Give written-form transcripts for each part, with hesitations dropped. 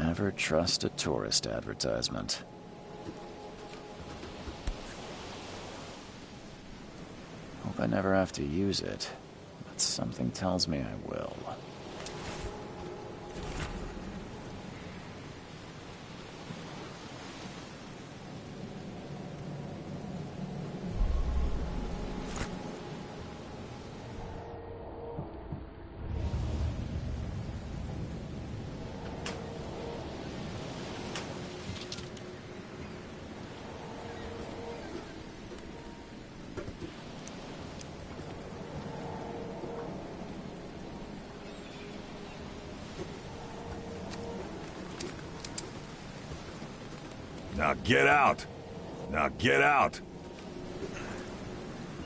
Never trust a tourist advertisement. Hope I never have to use it, but something tells me I will. Now get out! Now get out!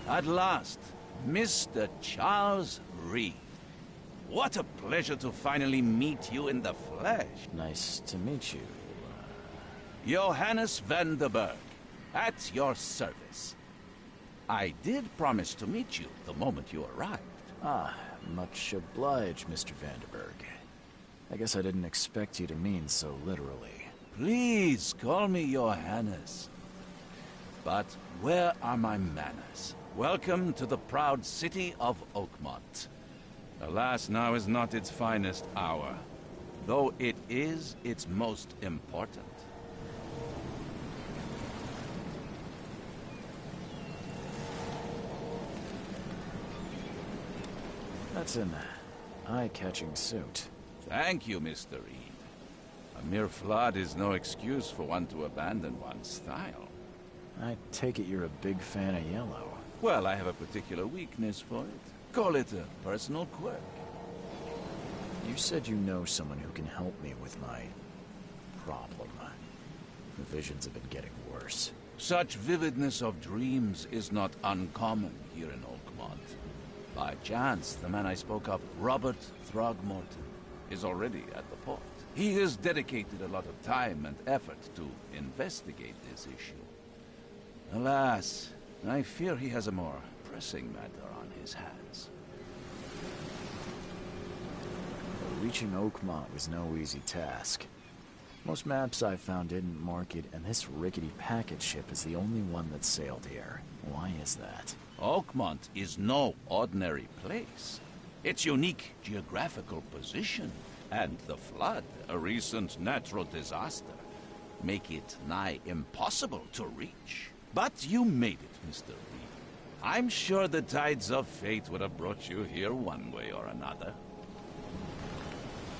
At last, Mr. Charles Reed. What a pleasure to finally meet you in the flesh. Nice to meet you. Johannes van der Berg, at your service. I did promise to meet you the moment you arrived. Ah, much obliged, Mr. Vanderberg. I guess I didn't expect you to mean so literally. Please call me Johannes. But where are my manners? Welcome to the proud city of Oakmont. Alas, now is not its finest hour, though it is its most important. That's an eye-catching suit. Thank you, Mr. Reed. A mere flood is no excuse for one to abandon one's style. I take it you're a big fan of yellow. Well, I have a particular weakness for it. Call it a personal quirk. You said you know someone who can help me with my problem. The visions have been getting worse. Such vividness of dreams is not uncommon here in Oakmont. By chance, the man I spoke of, Robert Throgmorton, is already at the port. He has dedicated a lot of time and effort to investigate this issue. Alas, I fear he has a more pressing matter on his hands. Reaching Oakmont was no easy task. Most maps I've found didn't mark it, and this rickety packet ship is the only one that sailed here. Why is that? Oakmont is no ordinary place. Its unique geographical position and the flood, a recent natural disaster, make it nigh impossible to reach. But you made it, Mr. Reed. I'm sure the tides of fate would have brought you here one way or another.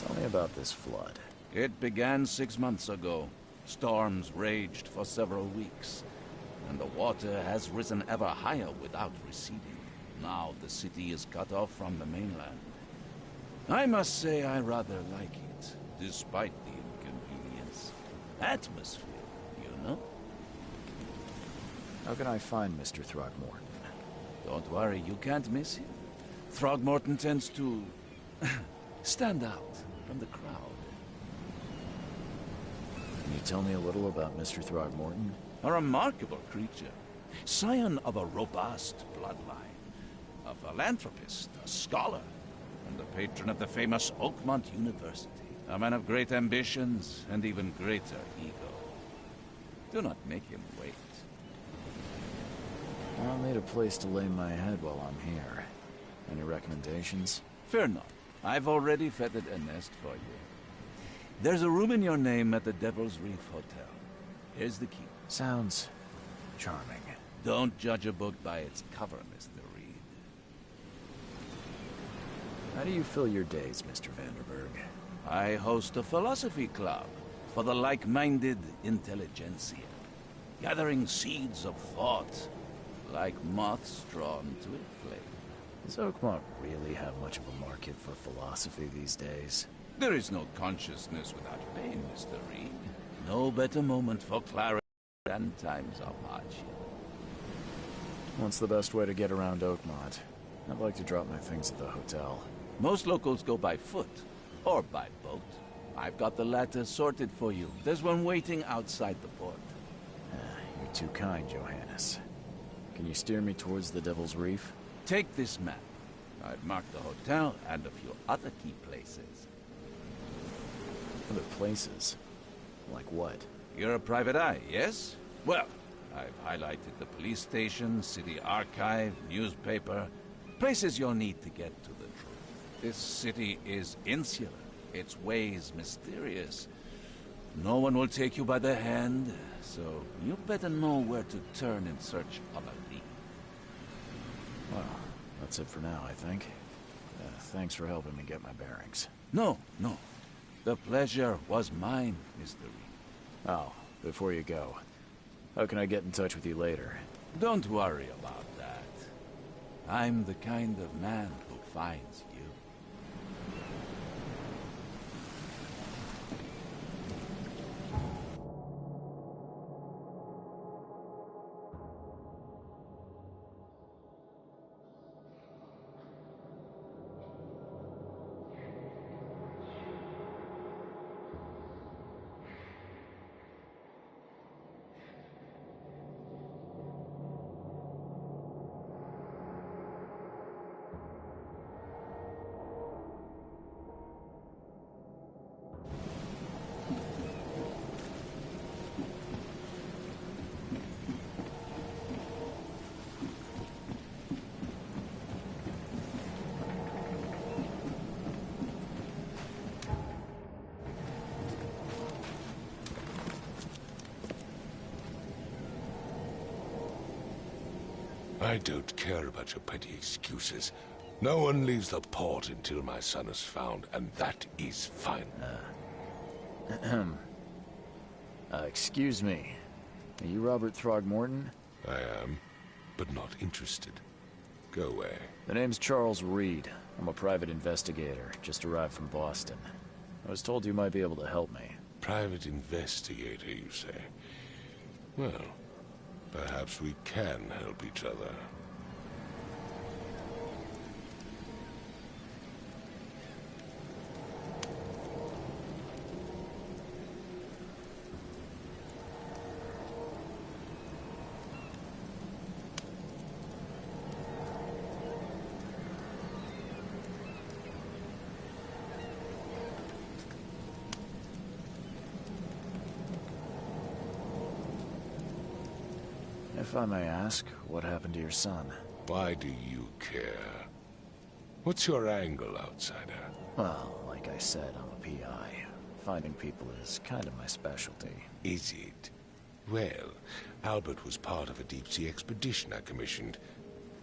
Tell me about this flood. It began 6 months ago. Storms raged for several weeks, and the water has risen ever higher without receding. Now the city is cut off from the mainland. I must say I rather like it, despite the inconvenience. Atmosphere, you know? How can I find Mr. Throgmorton? Don't worry, you can't miss him. Throgmorton tends to stand out from the crowd. Can you tell me a little about Mr. Throgmorton? A remarkable creature. Scion of a robust bloodline. A philanthropist, a scholar, and the patron of the famous Oakmont University. A man of great ambitions and even greater ego. Do not make him wait. I'll need a place to lay my head while I'm here. Any recommendations? Fear not. I've already feathered a nest for you. There's a room in your name at the Devil's Reef Hotel. Here's the key. Sounds charming. Don't judge a book by its cover, Mr. Reed. How do you fill your days, Mr. Vanderberg? I host a philosophy club for the like-minded intelligentsia, gathering seeds of thought like moths drawn to a flame. Does Oakmont really have much of a market for philosophy these days? There is no consciousness without pain, Mr. Reed. No better moment for clarity than times of hardship. What's the best way to get around Oakmont? I'd like to drop my things at the hotel. Most locals go by foot, or by boat. I've got the latter sorted for you. There's one waiting outside the port. You're too kind, Johannes. Can you steer me towards the Devil's Reef? Take this map. I've marked the hotel and a few other key places. Other places? Like what? You're a private eye, yes? Well, I've highlighted the police station, city archive, newspaper. Places you'll need to get to the truth. This city is insular. Its ways mysterious. No one will take you by the hand, so you better know where to turn in search of a lead. Well, that's it for now, I think. Thanks for helping me get my bearings. No. The pleasure was mine, Mr. Reed. Oh, before you go, how can I get in touch with you later? Don't worry about that. I'm the kind of man who finds you. I don't care about your petty excuses. No one leaves the port until my son is found, and that is fine. Excuse me. Are you Robert Throgmorton? I am, but not interested. Go away. The name's Charles Reed. I'm a private investigator, just arrived from Boston. I was told you might be able to help me. Private investigator, you say? Well, perhaps we can help each other. If I may ask, what happened to your son? Why do you care? What's your angle, outsider? Well, like I said, I'm a PI. Finding people is kind of my specialty. Is it? Well, Albert was part of a deep-sea expedition I commissioned.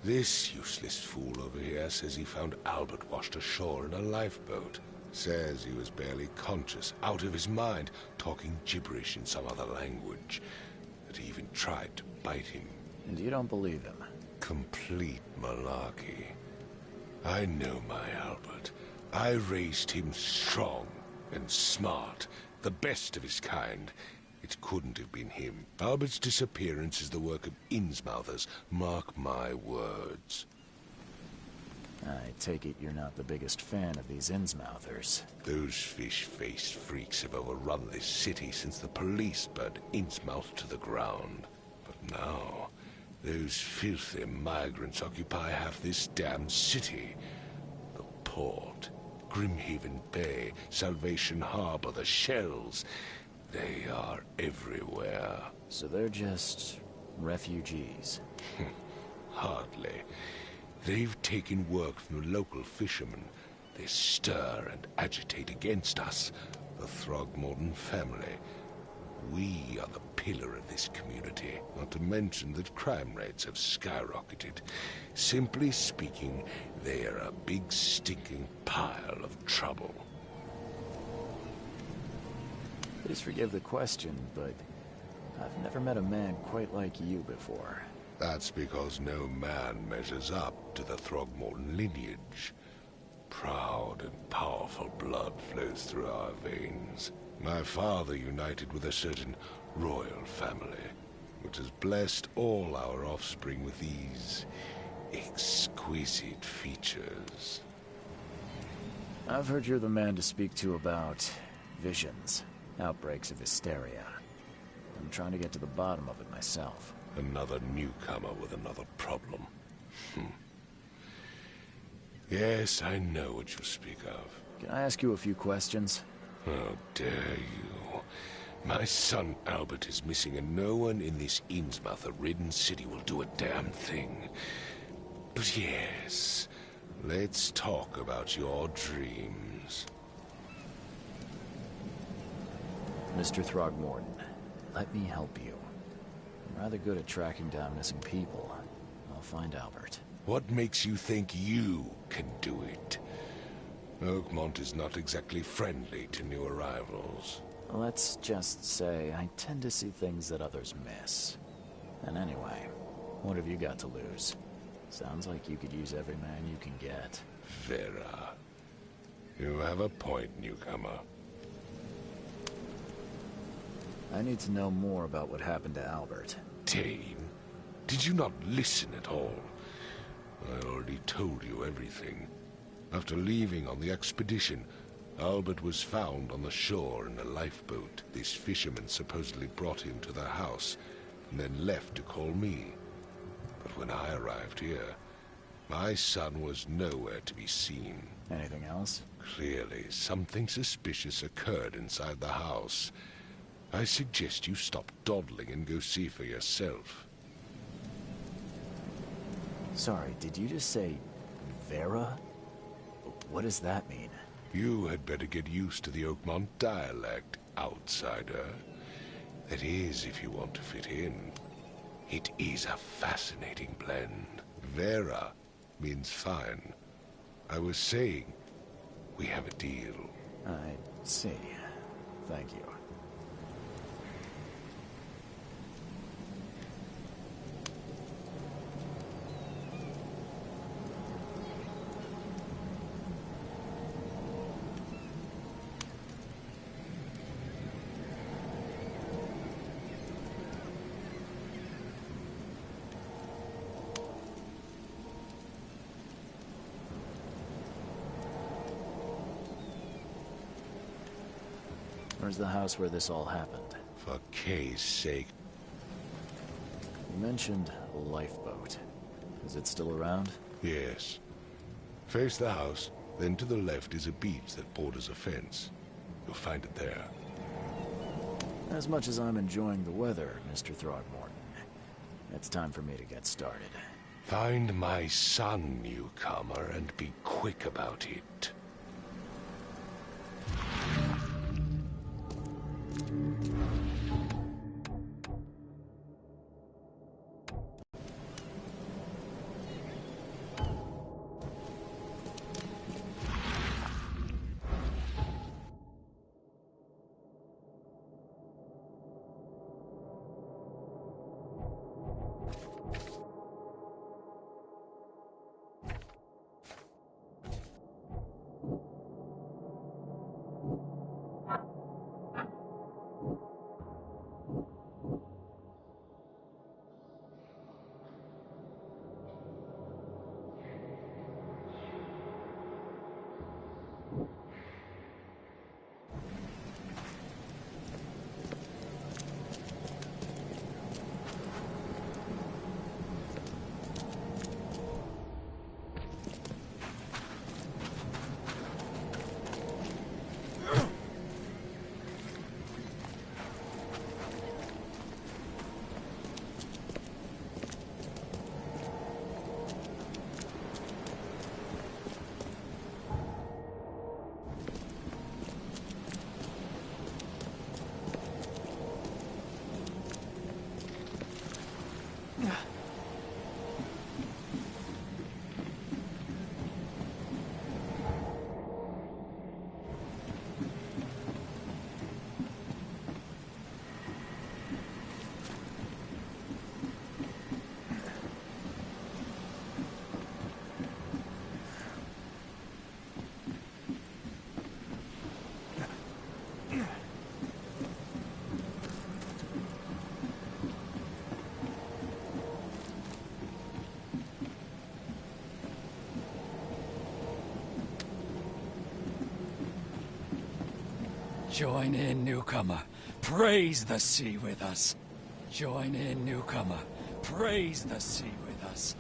This useless fool over here says he found Albert washed ashore in a lifeboat. Says he was barely conscious, out of his mind, talking gibberish in some other language. That he even tried to bite him. And you don't believe him? Complete malarkey. I know my Albert. I raised him strong and smart, the best of his kind. It couldn't have been him. Albert's disappearance is the work of Innsmouthers, mark my words. I take it you're not the biggest fan of these Innsmouthers. Those fish-faced freaks have overrun this city since the police burned Innsmouth to the ground. But now, those filthy migrants occupy half this damn city. The port, Grimhaven Bay, Salvation Harbor, the shells. They are everywhere. So they're just refugees? Hardly. They've taken work from the local fishermen. They stir and agitate against us, the Throgmorton family. We are the pillar of this community, not to mention that crime rates have skyrocketed. Simply speaking, they are a big stinking pile of trouble. Please forgive the question, but I've never met a man quite like you before. That's because no man measures up to the Throgmorton lineage. Proud and powerful blood flows through our veins. My father united with a certain royal family, which has blessed all our offspring with these exquisite features. I've heard you're the man to speak to about visions, outbreaks of hysteria. I'm trying to get to the bottom of it myself. Another newcomer with another problem. Yes, I know what you speak of. Can I ask you a few questions? How dare you? My son Albert is missing, and no one in this Innsmouth-ridden city will do a damn thing. But yes, let's talk about your dreams. Mr. Throgmorton, let me help you. I'm rather good at tracking down missing people. I'll find Albert. What makes you think you can do it? Oakmont is not exactly friendly to new arrivals. Let's just say I tend to see things that others miss. And anyway, what have you got to lose? Sounds like you could use every man you can get. Vera. You have a point, newcomer. I need to know more about what happened to Albert. Dane, did you not listen at all? I already told you everything. After leaving on the expedition, Albert was found on the shore in a lifeboat. This fisherman supposedly brought him to their house, and then left to call me. But when I arrived here, my son was nowhere to be seen. Anything else? Clearly, something suspicious occurred inside the house. I suggest you stop dawdling and go see for yourself. Sorry, did you just say Vera? What does that mean? You had better get used to the Oakmont dialect, outsider. That is, if you want to fit in. It is a fascinating blend. Vera means fine. I was saying, we have a deal. I see. Thank you. Where's the house where this all happened? For Kay's sake. You mentioned a lifeboat. Is it still around? Yes. Face the house, then to the left is a beach that borders a fence. You'll find it there. As much as I'm enjoying the weather, Mr. Throgmorton, it's time for me to get started. Find my son, newcomer, and be quick about it. Join in, newcomer. Praise the sea with us. Join in, newcomer. Praise the sea with us.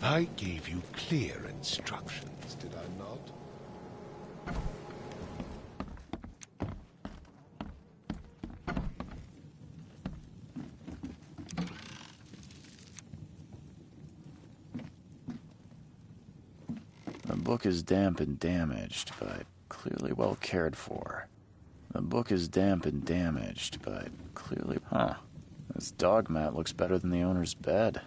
I gave you clear instructions, did I not? The book is damp and damaged, but clearly well cared for. The book is damp and damaged, but clearly... Huh. This dog mat looks better than the owner's bed.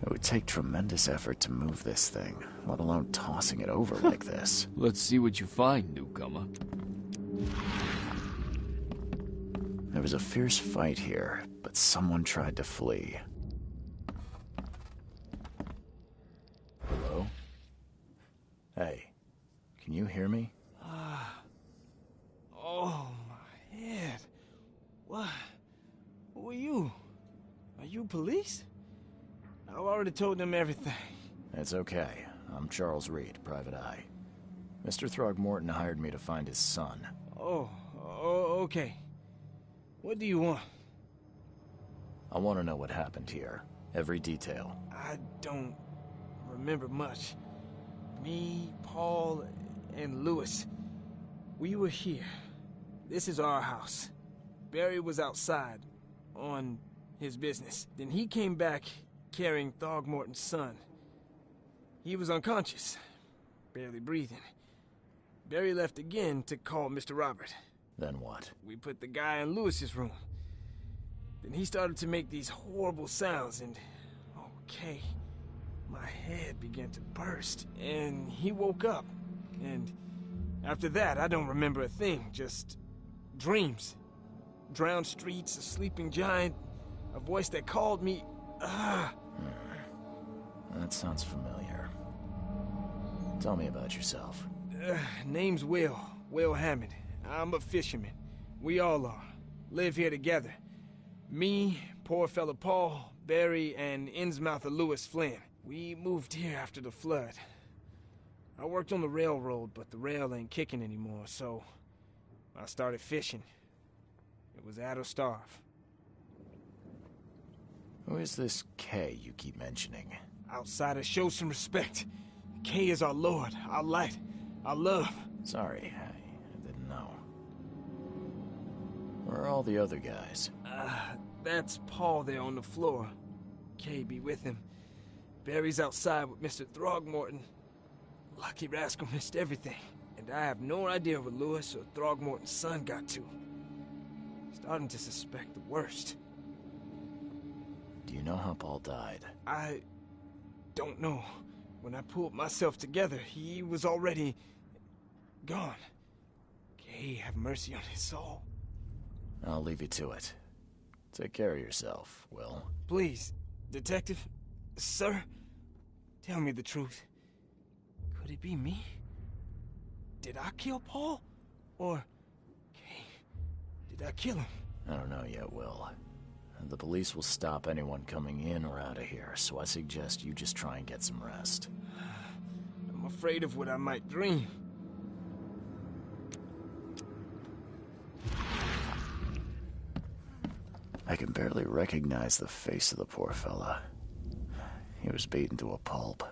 It would take tremendous effort to move this thing, let alone tossing it over like this. Let's see what you find, newcomer. There was a fierce fight here, but someone tried to flee. Hello? Hey, can you hear me? Oh, my head. What? Who are you? Are you police? I've already told them everything. It's okay. I'm Charles Reed, Private Eye. Mr. Throgmorton hired me to find his son. Oh, okay. What do you want? I want to know what happened here. Every detail. I don't remember much. Me, Paul, and Lewis. We were here. This is our house. Barry was outside, on his business. Then he came back carrying Throgmorton's son. He was unconscious, barely breathing. Barry left again to call Mr. Robert. Then what? We put the guy in Lewis's room. Then he started to make these horrible sounds and... okay, my head began to burst, and he woke up. And after that, I don't remember a thing, just dreams. Drowned streets, a sleeping giant, a voice that called me... That sounds familiar. Tell me about yourself. Name's Will Hammond. I'm a fisherman. We all are. Live here together. Me, poor fella Paul, Barry, and Innsmouther Lewis Flynn. We moved here after the flood. I worked on the railroad, but the rail ain't kicking anymore, so I started fishing. It was add or starve. Who is this K you keep mentioning? Outsiders, show some respect. K is our lord, our light, our love. Sorry, I didn't know. Where are all the other guys? That's Paul there on the floor. K be with him. Barry's outside with Mr. Throgmorton. Lucky rascal missed everything. And I have no idea where Lewis or Throgmorton's son got to. Starting to suspect the worst. Do you know how Paul died? I don't know. When I pulled myself together, he was already gone. May have mercy on his soul. I'll leave you to it. Take care of yourself, Will. Please, Detective, sir, tell me the truth. Could it be me? Did I kill Paul? Or, okay, did I kill him? I don't know yet, Will. The police will stop anyone coming in or out of here, so I suggest you just try and get some rest. I'm afraid of what I might dream. I can barely recognize the face of the poor fella. He was beaten to a pulp.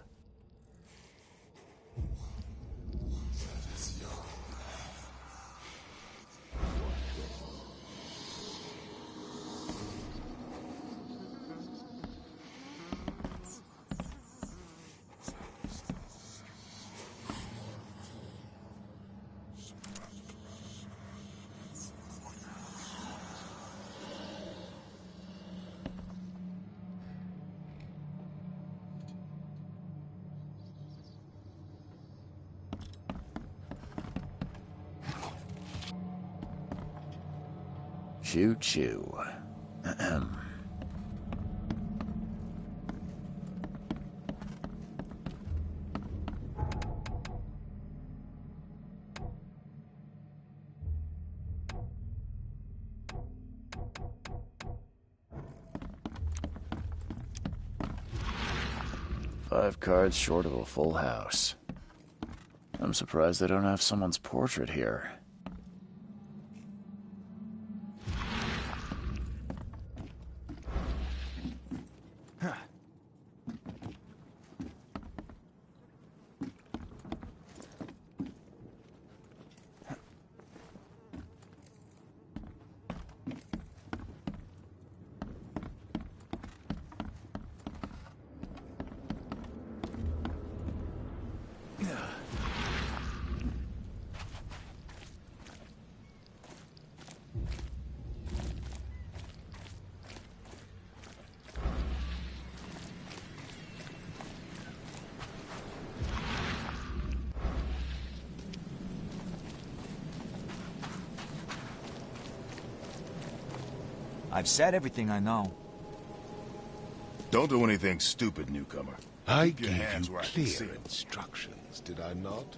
Choo-choo. 5 cards short of a full house. I'm surprised they don't have someone's portrait here. I've said everything I know. Don't do anything stupid, newcomer. I Keep your gave hands you where I can see clear 'em. instructions, did I not?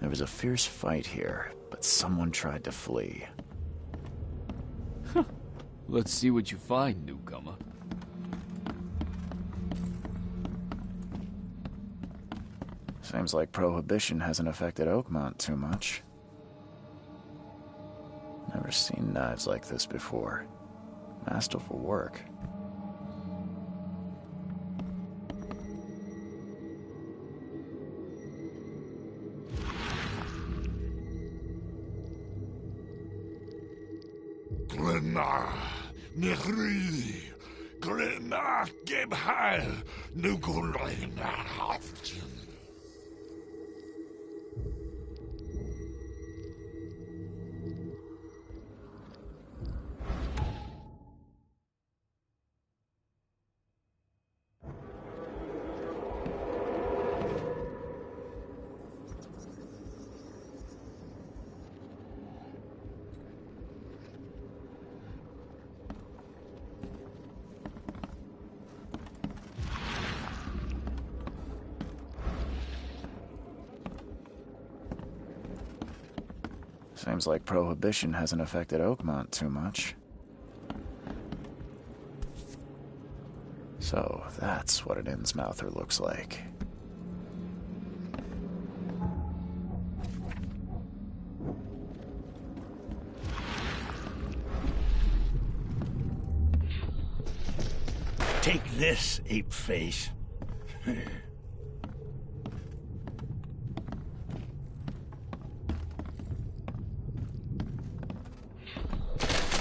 There was a fierce fight here, but someone tried to flee. Let's see what you find, newcomer. Seems like Prohibition hasn't affected Oakmont too much. Never seen knives like this before. Masterful work. Glenna, Nechri, Glenna, Gebheil, Nukulina, Haftin. Seems like Prohibition hasn't affected Oakmont too much. So, that's what an Innsmouther looks like. Take this, ape face.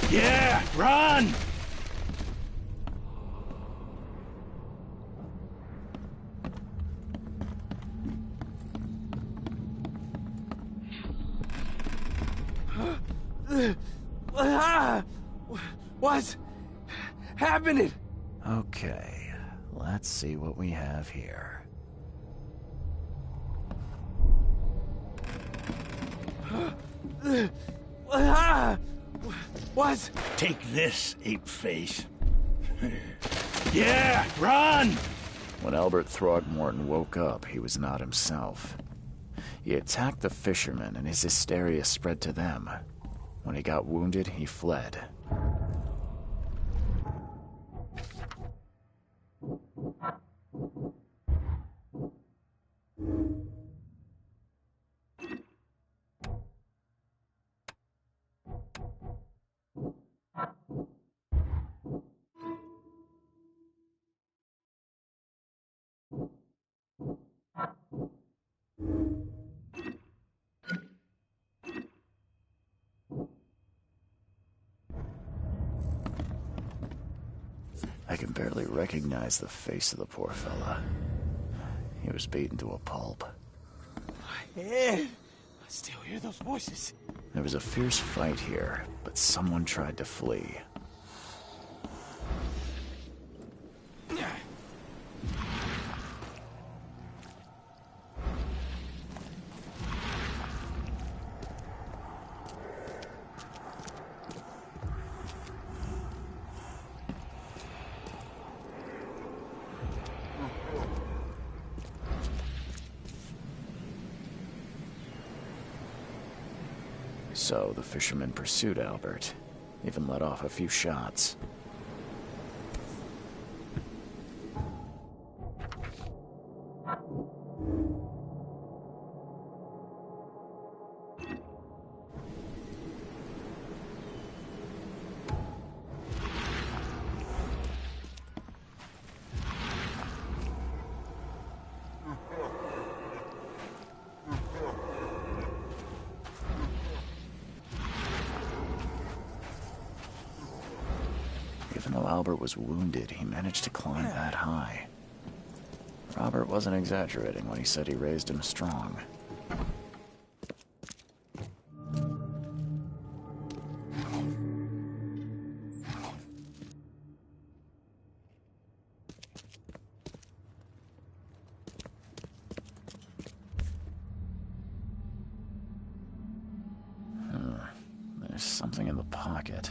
Yeah, run! What's happening? Okay, let's see what we have here. What? Take this, ape face. Yeah, run! When Albert Throgmorton woke up, he was not himself. He attacked the fishermen, and his hysteria spread to them. When he got wounded, he fled. I can barely recognize the face of the poor fella. He was beaten to a pulp. My head! I still hear those voices. There was a fierce fight here, but someone tried to flee. So the fisherman pursued Albert, even let off a few shots. Even though Albert was wounded, he managed to climb that high. Robert wasn't exaggerating when he said he raised him strong. There's something in the pocket.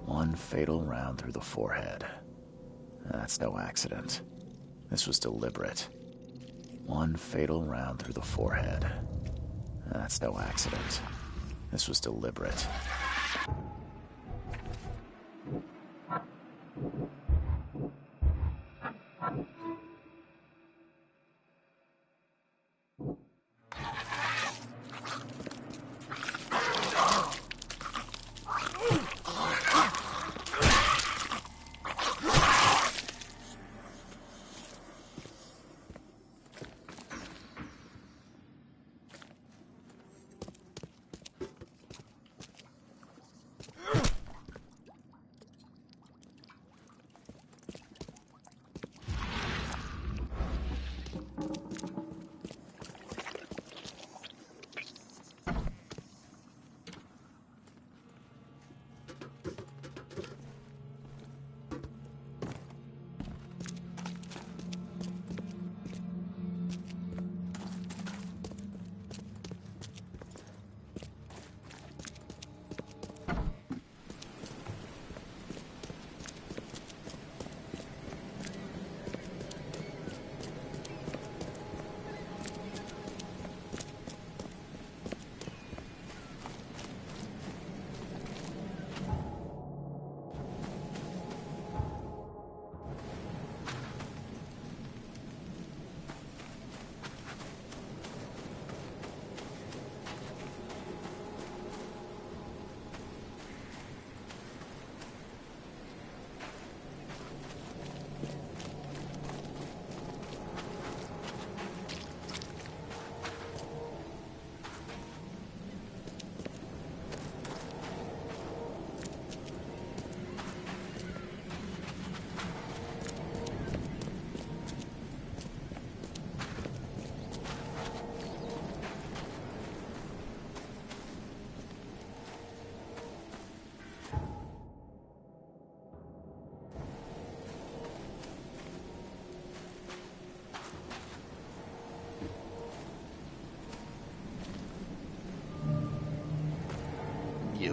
One fatal round through the forehead. That's no accident. This was deliberate. One fatal round through the forehead. That's no accident. This was deliberate.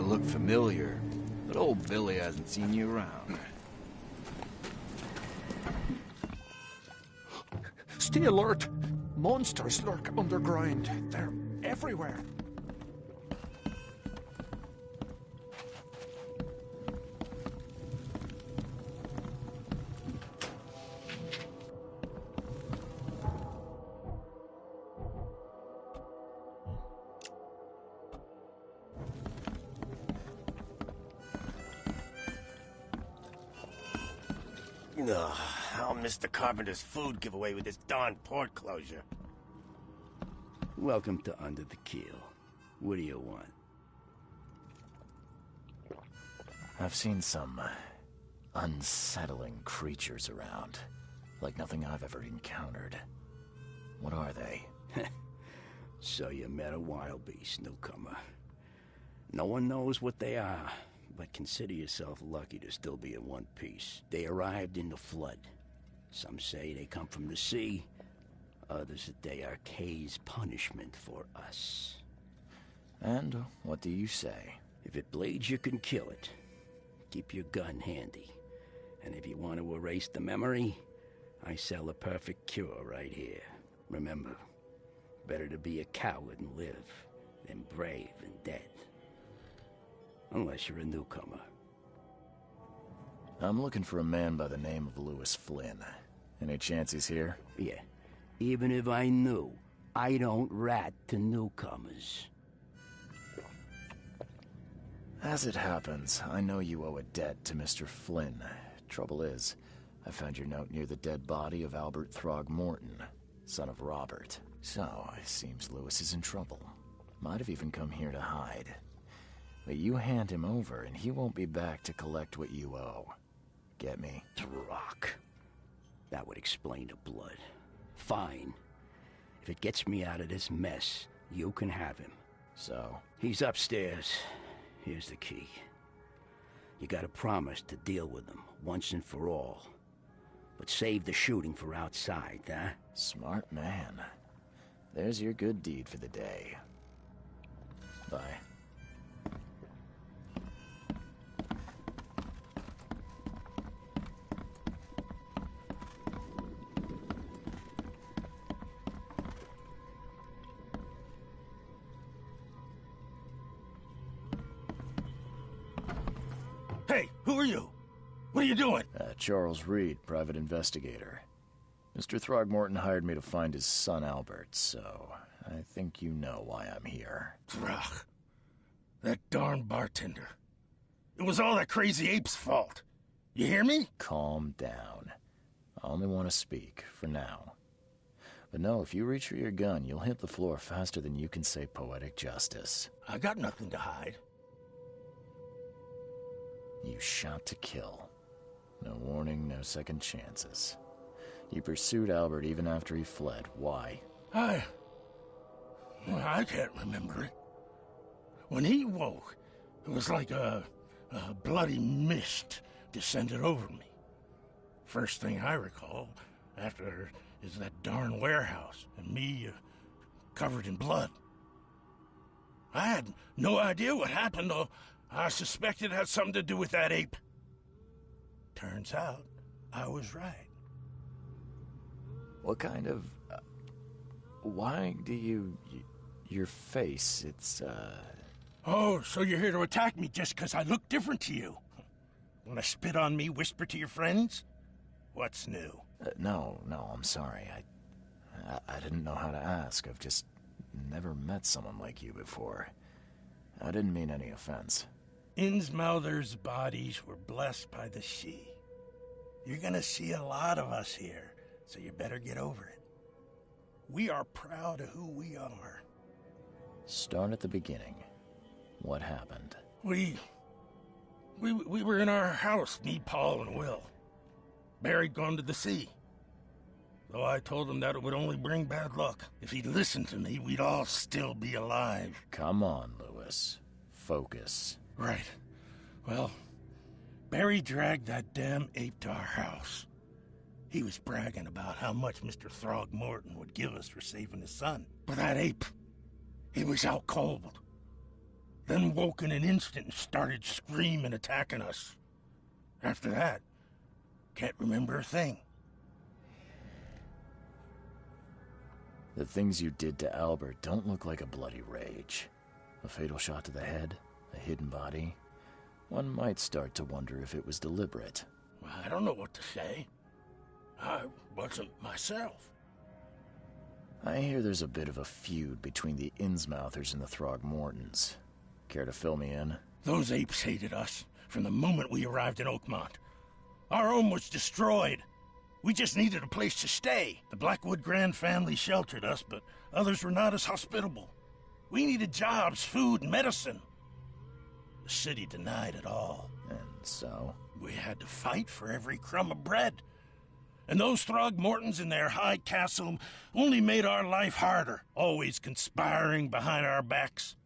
look familiar, but old Billy hasn't seen you around. Stay alert! Monsters lurk underground. They're everywhere. Ugh, I'll miss the carpenter's food giveaway with this darn port closure. Welcome to Under the Keel. What do you want? I've seen some unsettling creatures around, like nothing I've ever encountered. What are they? So you met a wild beast, newcomer. No one knows what they are, but consider yourself lucky to still be in one piece. They arrived in the flood. Some say they come from the sea. Others that they are Kay's punishment for us. And what do you say? If it bleeds, you can kill it. Keep your gun handy. And if you want to erase the memory, I sell a perfect cure right here. Remember, better to be a coward and live than brave and dead. Unless you're a newcomer. I'm looking for a man by the name of Lewis Flynn. Any chance he's here? Yeah. Even if I knew, I don't rat to newcomers. As it happens, I know you owe a debt to Mr. Flynn. Trouble is, I found your note near the dead body of Albert Throgmorton, son of Robert. So, it seems Lewis is in trouble. Might have even come here to hide. But you hand him over, and he won't be back to collect what you owe. Get me? Rock. That would explain the blood. Fine. If it gets me out of this mess, you can have him. So? He's upstairs. Here's the key. You gotta promise to deal with him, once and for all. But save the shooting for outside, huh? Smart man. There's your good deed for the day. Bye. Hey, who are you? What are you doing? Charles Reed, private investigator. Mr. Throgmorton hired me to find his son Albert, so I think you know why I'm here. Throg. That darn bartender. It was all that crazy ape's fault. You hear me? Calm down. I only want to speak, for now. But no, if you reach for your gun, you'll hit the floor faster than you can say poetic justice. I got nothing to hide. You shot to kill. No warning, no second chances. You pursued Albert even after he fled. Why? I can't remember it. When he woke, it was like a bloody mist descended over me. First thing I recall after is that darn warehouse and me covered in blood. I had no idea what happened, though. I suspected it had something to do with that ape. Turns out, I was right. What kind of... why do you... your face, it's, Oh, so you're here to attack me just because I look different to you? Want to spit on me, whisper to your friends? What's new? No, I'm sorry. I didn't know how to ask. I've just never met someone like you before. I didn't mean any offense. Innsmouther's bodies were blessed by the sea. You're gonna see a lot of us here, so you better get over it. We are proud of who we are. Start at the beginning. What happened? We were in our house, me, Paul, and Will. Barry'd gone to the sea. Though I told him that it would only bring bad luck. If he'd listened to me, we'd all still be alive. Come on, Lewis. Focus. Right. Well, Barry dragged that damn ape to our house. He was bragging about how much Mr. Throgmorton would give us for saving his son. But that ape, he was out cold. then woke in an instant and started screaming, attacking us. After that, can't remember a thing. The things you did to Albert don't look like a bloody rage. A fatal shot to the head, a hidden body. One might start to wonder if it was deliberate. I don't know what to say. I wasn't myself. I hear there's a bit of a feud between the Innsmouthers and the Throgmortons. Care to fill me in? Those apes hated us from the moment we arrived in Oakmont. Our home was destroyed. We just needed a place to stay. The Blackwood Grand family sheltered us, but others were not as hospitable. We needed jobs, food, and medicine. The city denied it all. And so? We had to fight for every crumb of bread. And those Throgmortons in their high castle only made our life harder, always conspiring behind our backs,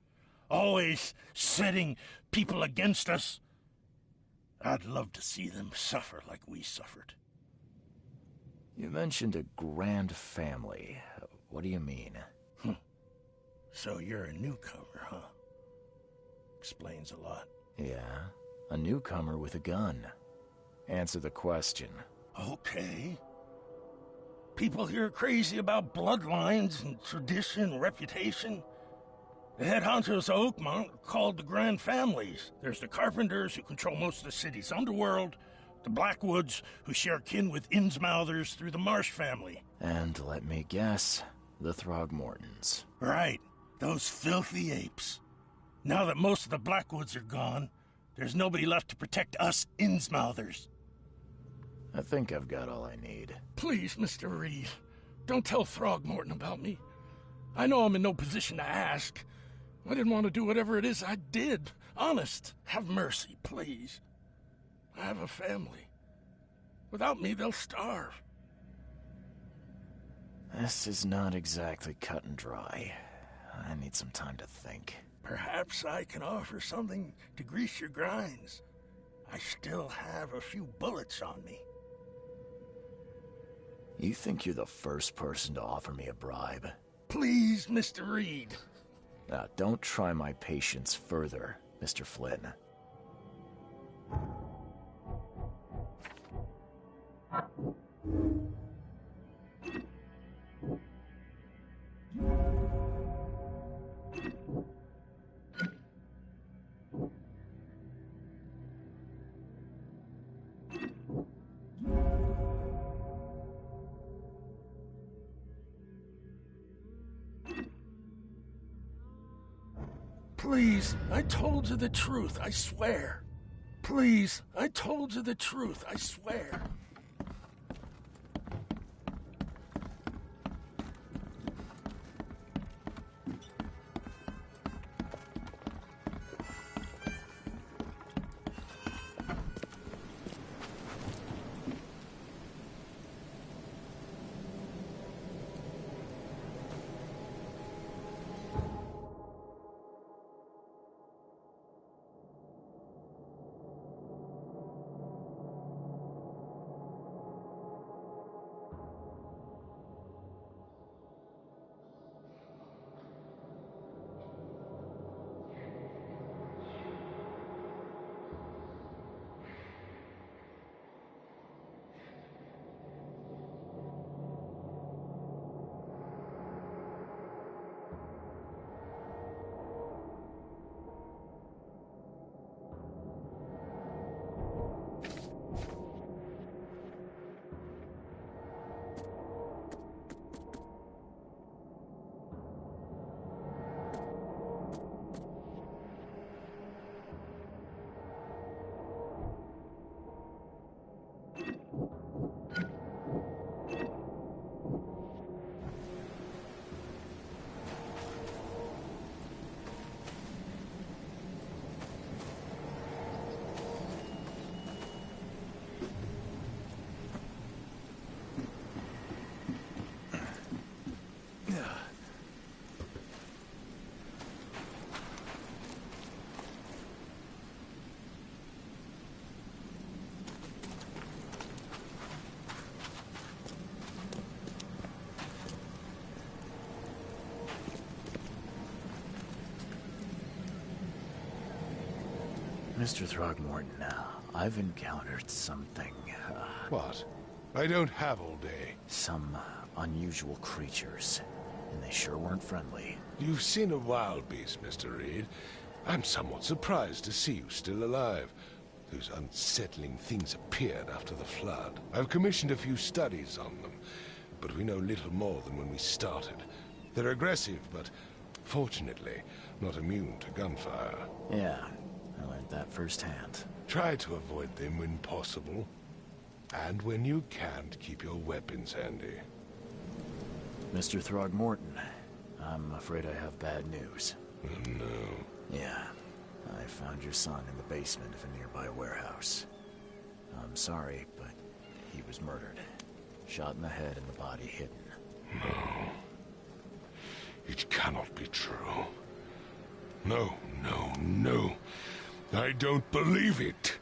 always setting people against us. I'd love to see them suffer like we suffered. You mentioned a grand family. What do you mean? So you're a newcomer, huh? Explains a lot. Yeah, a newcomer with a gun. Answer the question. Okay. People here are crazy about bloodlines and tradition and reputation. The head honchos of Oakmont are called the Grand Families. There's the Carpenters, who control most of the city's underworld, the Blackwoods, who share kin with Innsmouthers through the Marsh family. And let me guess, the Throgmortons. Right, those filthy apes. Now that most of the Blackwoods are gone, there's nobody left to protect us Innsmouthers. I think I've got all I need. Please, Mr. Reed, don't tell Throgmorton about me. I know I'm in no position to ask. I didn't want to do whatever it is I did. Honest, have mercy, please. I have a family. Without me, they'll starve. This is not exactly cut and dry. I need some time to think. Perhaps I can offer something to grease your grinds. I still have a few bullets on me. You think you're the first person to offer me a bribe? Please, Mr. Reed. Now, don't try my patience further, Mr. Flynn. Please, I told you the truth, I swear. Please, I told you the truth, I swear. Mr. Throgmorton, I've encountered something, What? I don't have all day. some unusual creatures, and they sure weren't friendly. You've seen a wild beast, Mr. Reed. I'm somewhat surprised to see you still alive. Those unsettling things appeared after the flood. I've commissioned a few studies on them, but we know little more than when we started. They're aggressive, but fortunately not immune to gunfire. Yeah, I learned that firsthand. Try to avoid them when possible. And when you can't, keep your weapons handy. Mr. Throgmorton, I'm afraid I have bad news. Oh, no. Yeah, I found your son in the basement of a nearby warehouse. I'm sorry, but he was murdered. Shot in the head and the body hidden. No. It cannot be true. No, no, no. I don't believe it.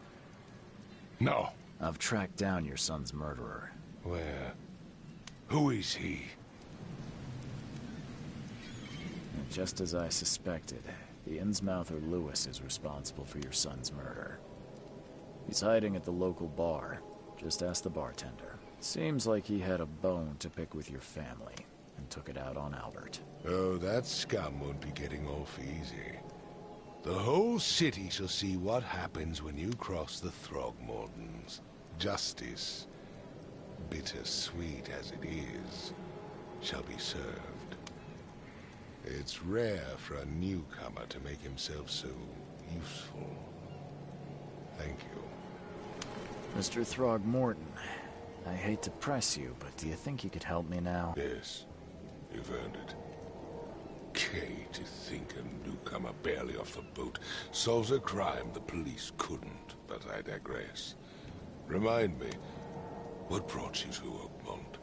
No. I've tracked down your son's murderer. Where? Who is he? And just as I suspected, the Innsmouther Lewis is responsible for your son's murder. He's hiding at the local bar. Just ask the bartender. Seems like he had a bone to pick with your family, and took it out on Albert. Oh, that scum won't be getting off easy. The whole city shall see what happens when you cross the Throgmortons. Justice, bittersweet as it is, shall be served. It's rare for a newcomer to make himself so useful. Thank you. Mr. Throgmorton, I hate to press you, but do you think you could help me now? Yes, you've earned it. Kay, to think a newcomer barely off the boat solves a crime the police couldn't, but I digress. Remind me, what brought you to Oakmont?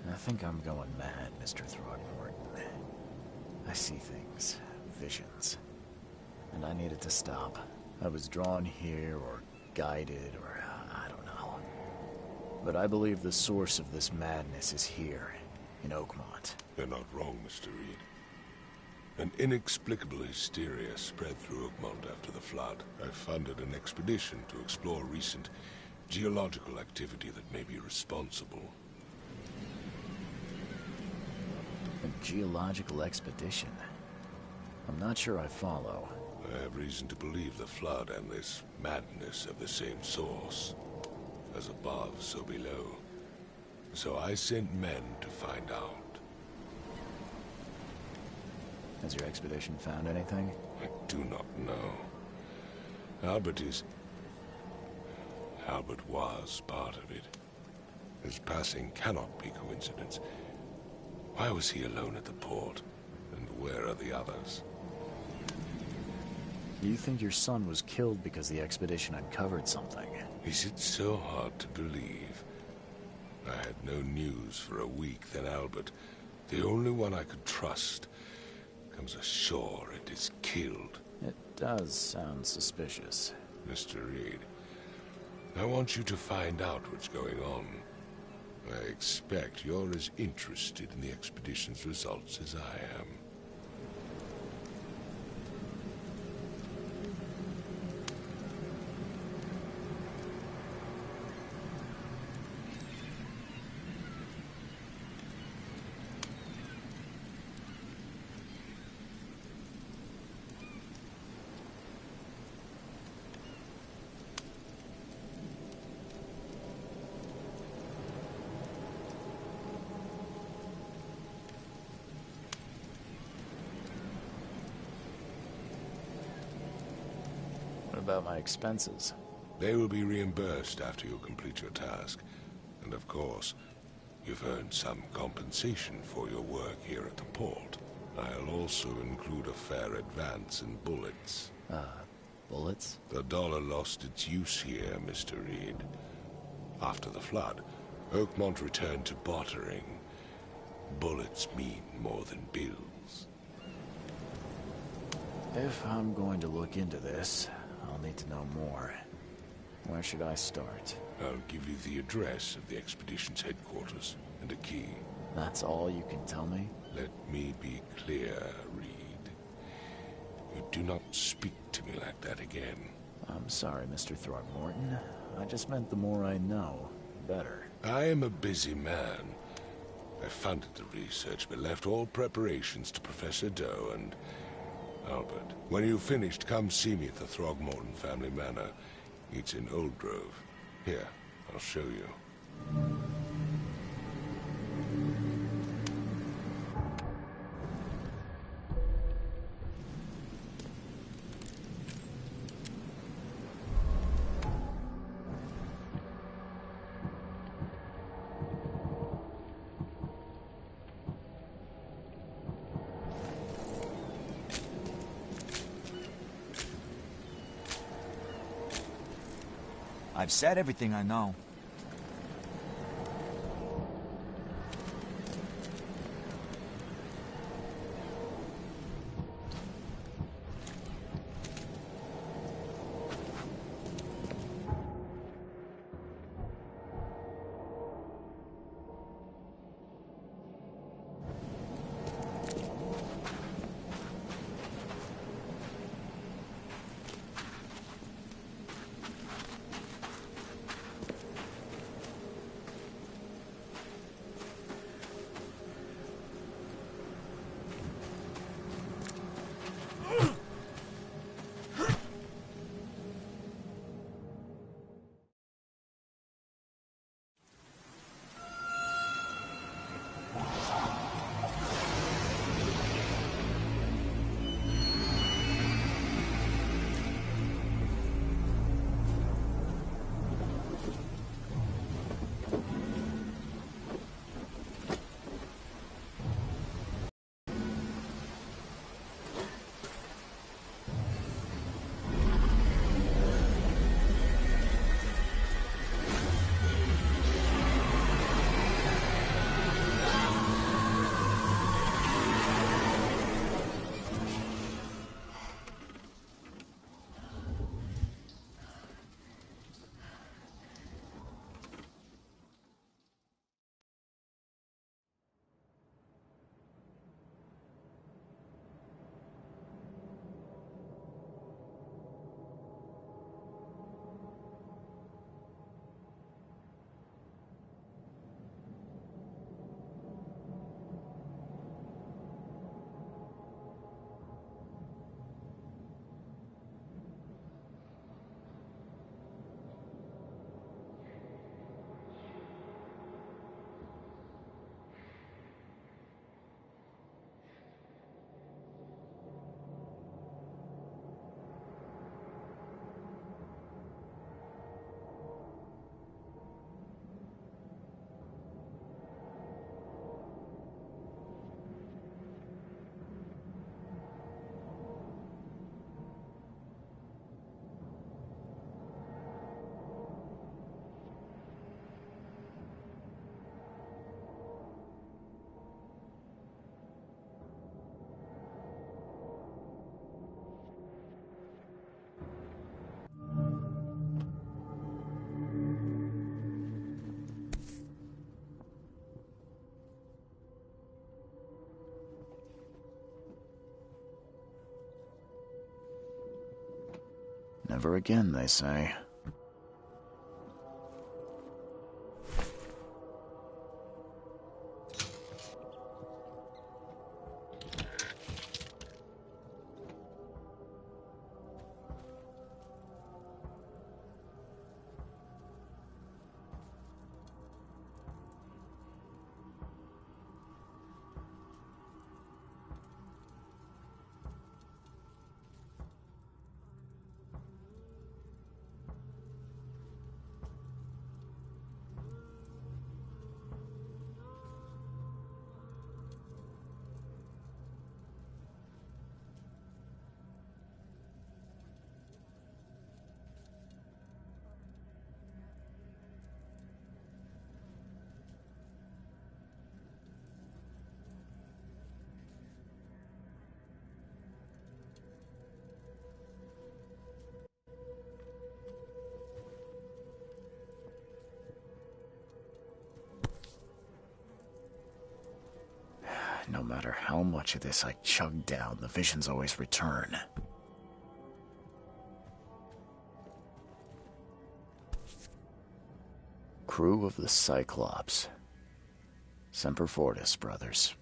I think I'm going mad, Mr. Throgmorton. I see things, visions, and I needed to stop. I was drawn here, or guided, or I don't know. But I believe the source of this madness is here, in Oakmont. You're not wrong, Mr. Reed. An inexplicable hysteria spread through Oakmont after the flood. I funded an expedition to explore recent geological activity that may be responsible. A geological expedition? I'm not sure I follow. I have reason to believe the flood and this madness have the same source. As above, so below. So I sent men to find out. Has your expedition found anything? I do not know. Albert was part of it. His passing cannot be coincidence. Why was he alone at the port? And where are the others? Do you think your son was killed because the expedition uncovered something? Is it so hard to believe? I had no news for a week, then Albert, the only one I could trust, comes ashore and is killed. It does sound suspicious. Mr. Reed, I want you to find out what's going on. I expect you're as interested in the expedition's results as I am. What about my expenses? They will be reimbursed after you complete your task. And of course, you've earned some compensation for your work here at the port. I'll also include a fair advance in bullets. Bullets? The dollar lost its use here, Mr. Reed. After the flood, Oakmont returned to bartering. Bullets mean more than bills. If I'm going to look into this, I'll need to know more. Where should I start? I'll give you the address of the expedition's headquarters and a key. That's all you can tell me? Let me be clear, Reed. You do not speak to me like that again. I'm sorry, Mr. Throgmorton. I just meant the more I know, the better. I am a busy man. I funded the research, but left all preparations to Professor Doe and Albert. When you've finished, come see me at the Throgmorton family manor. It's in Old Grove. Here, I'll show you. I've said everything I know. Never again, they say. matter how much of this I chug down, the visions always return. Crew of the Cyclops. Semper Fortis, brothers.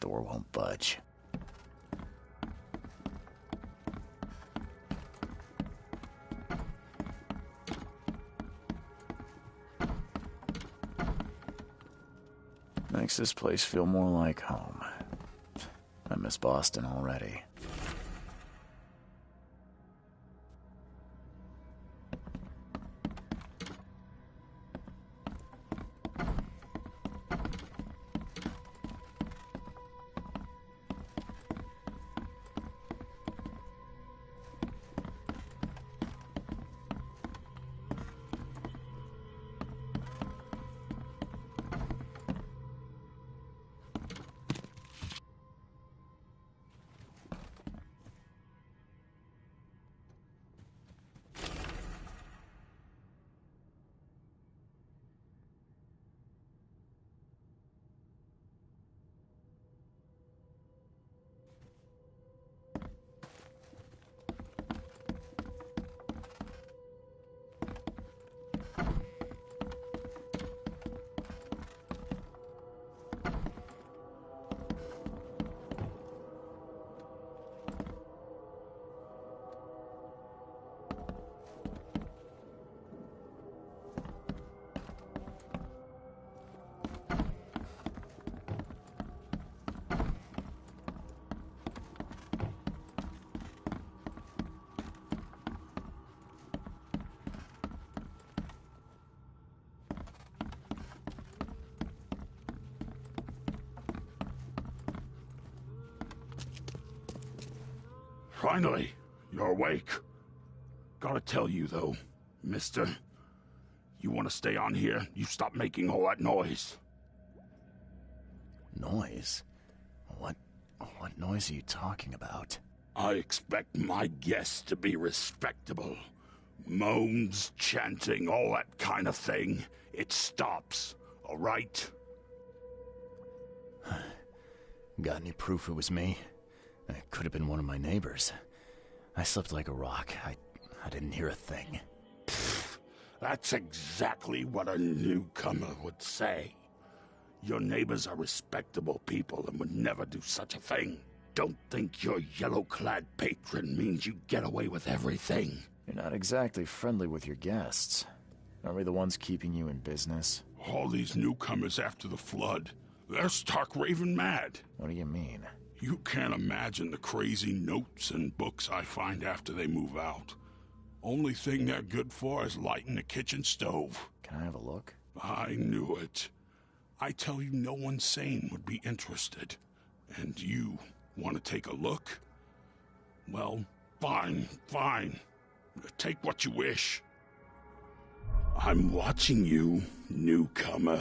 Door won't budge. Makes this place feel more like home. I miss Boston already. Finally, you're awake. Gotta tell you, though, mister, you want to stay on here, you stop making all that noise. Noise? What noise are you talking about? I expect my guests to be respectable. Moans, chanting, all that kind of thing. It stops, all right? Got any proof it was me? It could have been one of my neighbors. I slept like a rock. I didn't hear a thing. That's exactly what a newcomer would say. Your neighbors are respectable people and would never do such a thing. Don't think your yellow-clad patron means you get away with everything. You're not exactly friendly with your guests. Are we the ones keeping you in business? All these newcomers after the flood, they're stark raving mad. What do you mean? You can't imagine the crazy notes and books I find after they move out. Only thing they're good for is lighting the kitchen stove. Can I have a look? I knew it. I tell you, no one sane would be interested. And you want to take a look? Well, fine. Take what you wish. I'm watching you, newcomer.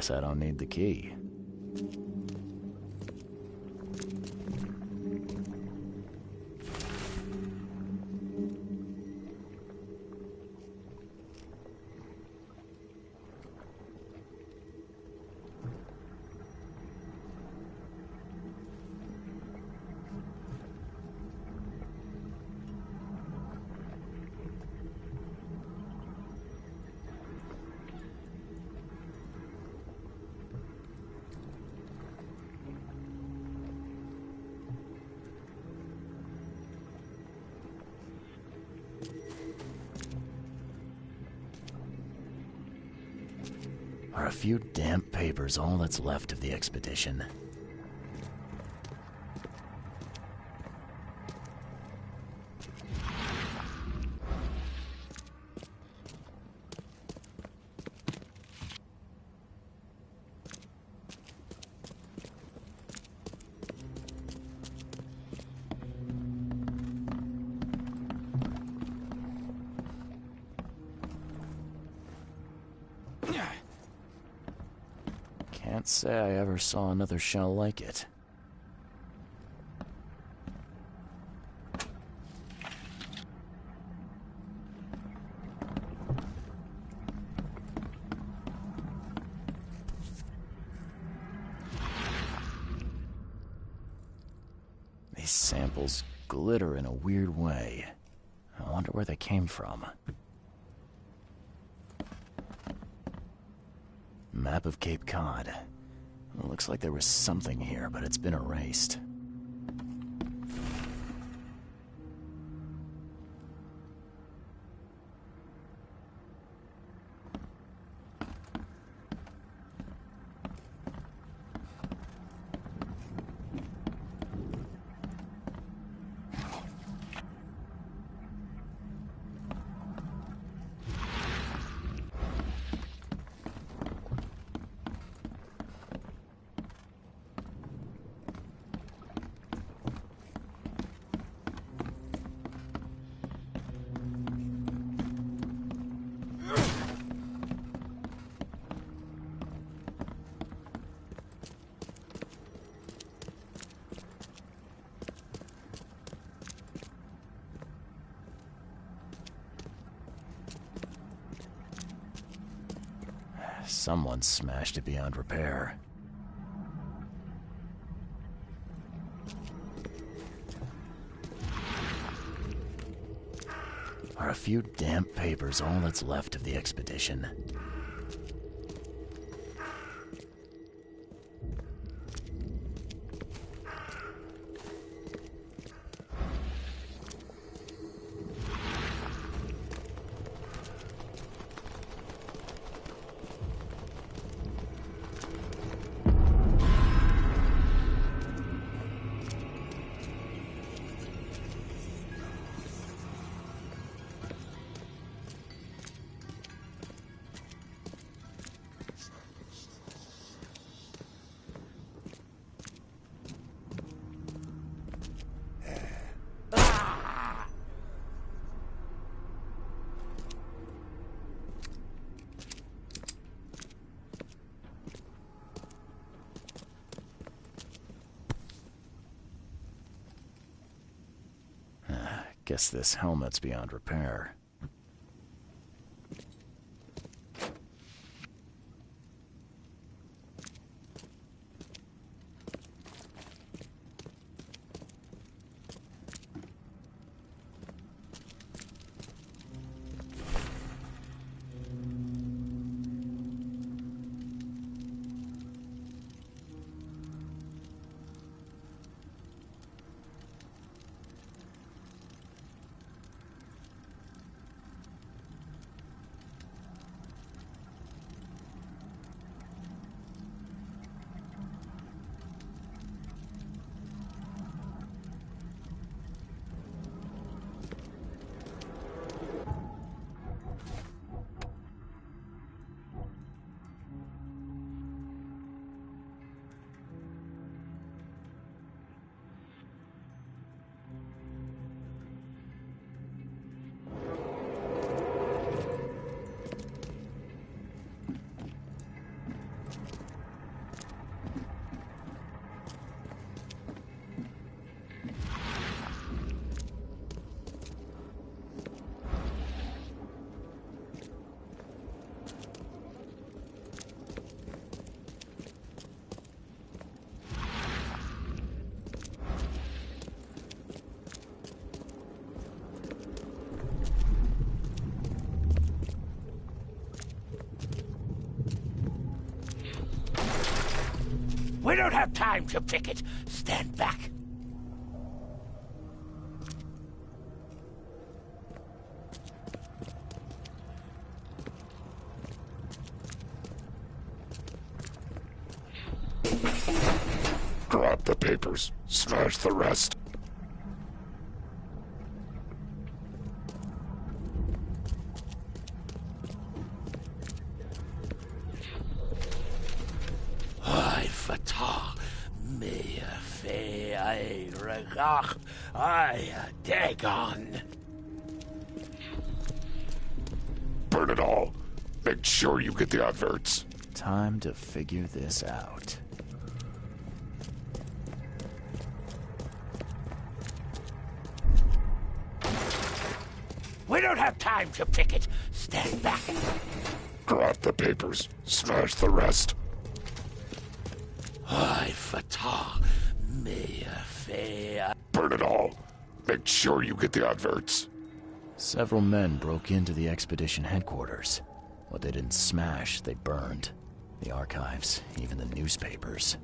Guess I don't need the key. Are a few damp papers all that's left of the expedition? Can't say I ever saw another shell like it. These samples glitter in a weird way. I wonder where they came from. Map of Cape Cod. It looks like there was something here, but it's been erased. Someone smashed it beyond repair. Are a few damp papers all that's left of the expedition? Guess this helmet's beyond repair. We don't have time to pick it. Stand back. Grab the papers. Smash the rest. Ay, fatah. Me fe ay regach. Ay, dagon. Burn it all. Make sure you get the adverts. Time to figure this out. We don't have time to pick it. Stand back. Grab the papers. Smash the rest. Ay, fatah. Me fe. Burn it all. Make sure you get the adverts. Several men broke into the expedition headquarters. What they didn't smash, they burned. The archives, even the newspapers.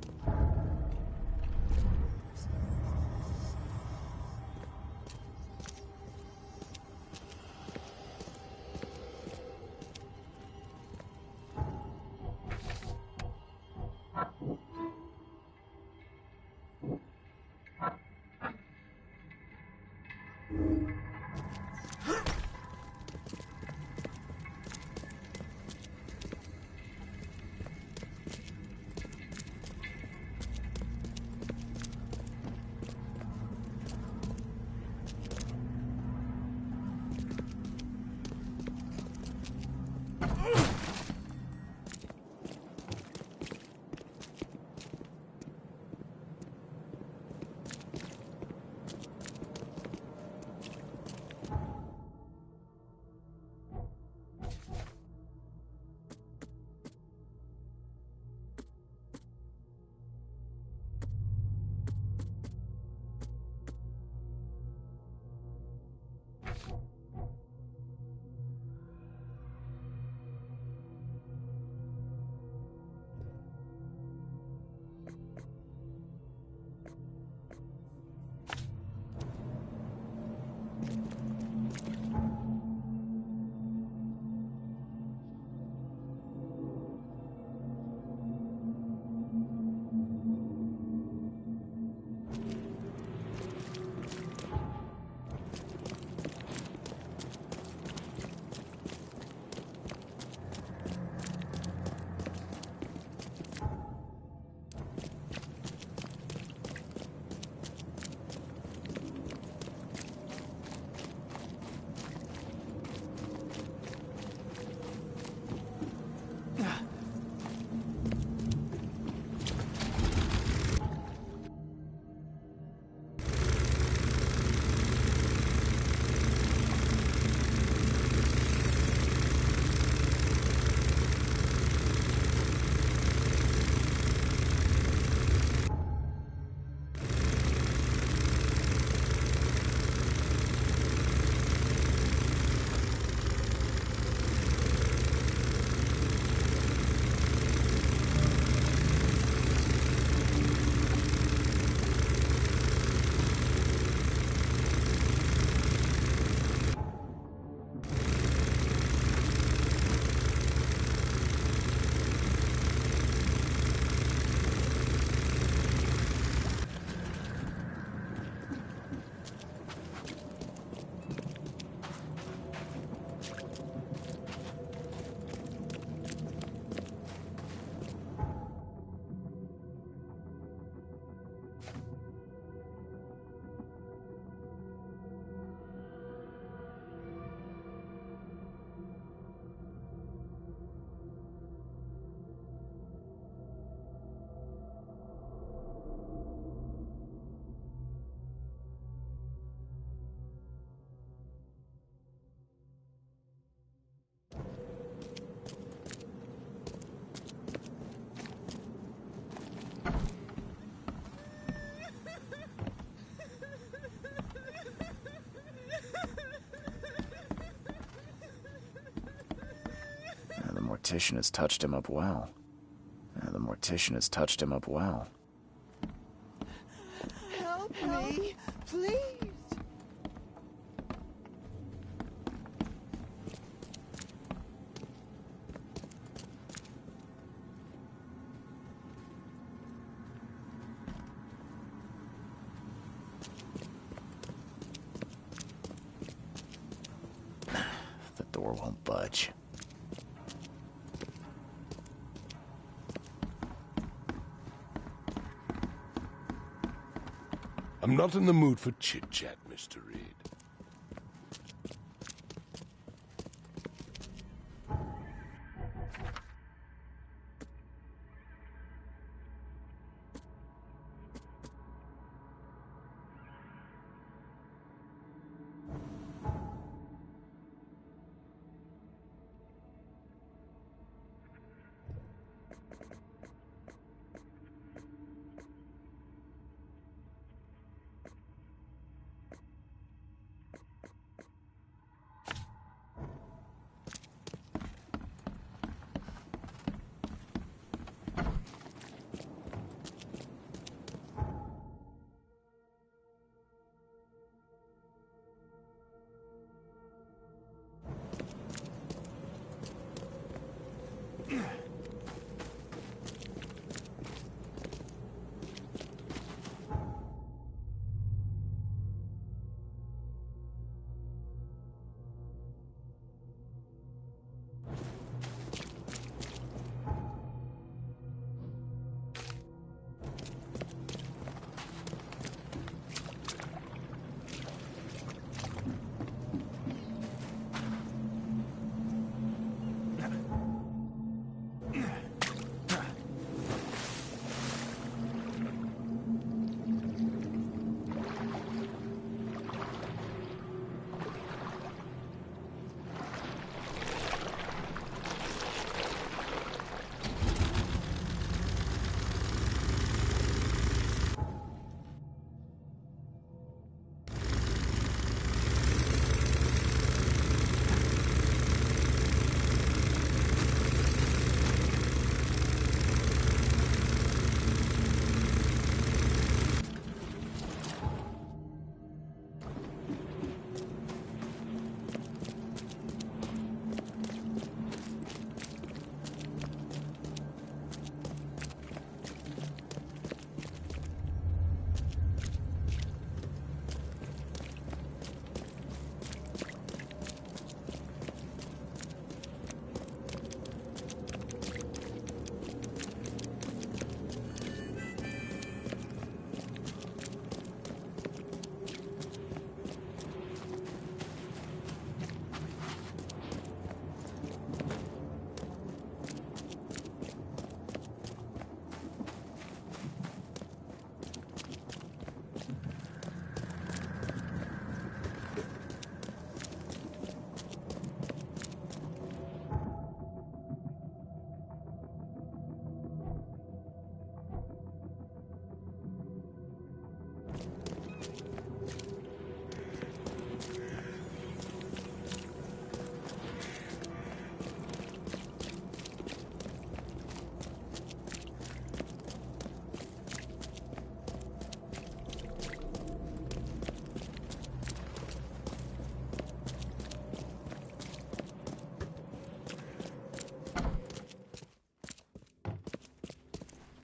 The mortician has touched him up well. me, please. The door won't budge. I'm not in the mood for chit-chat, Mr. Reed.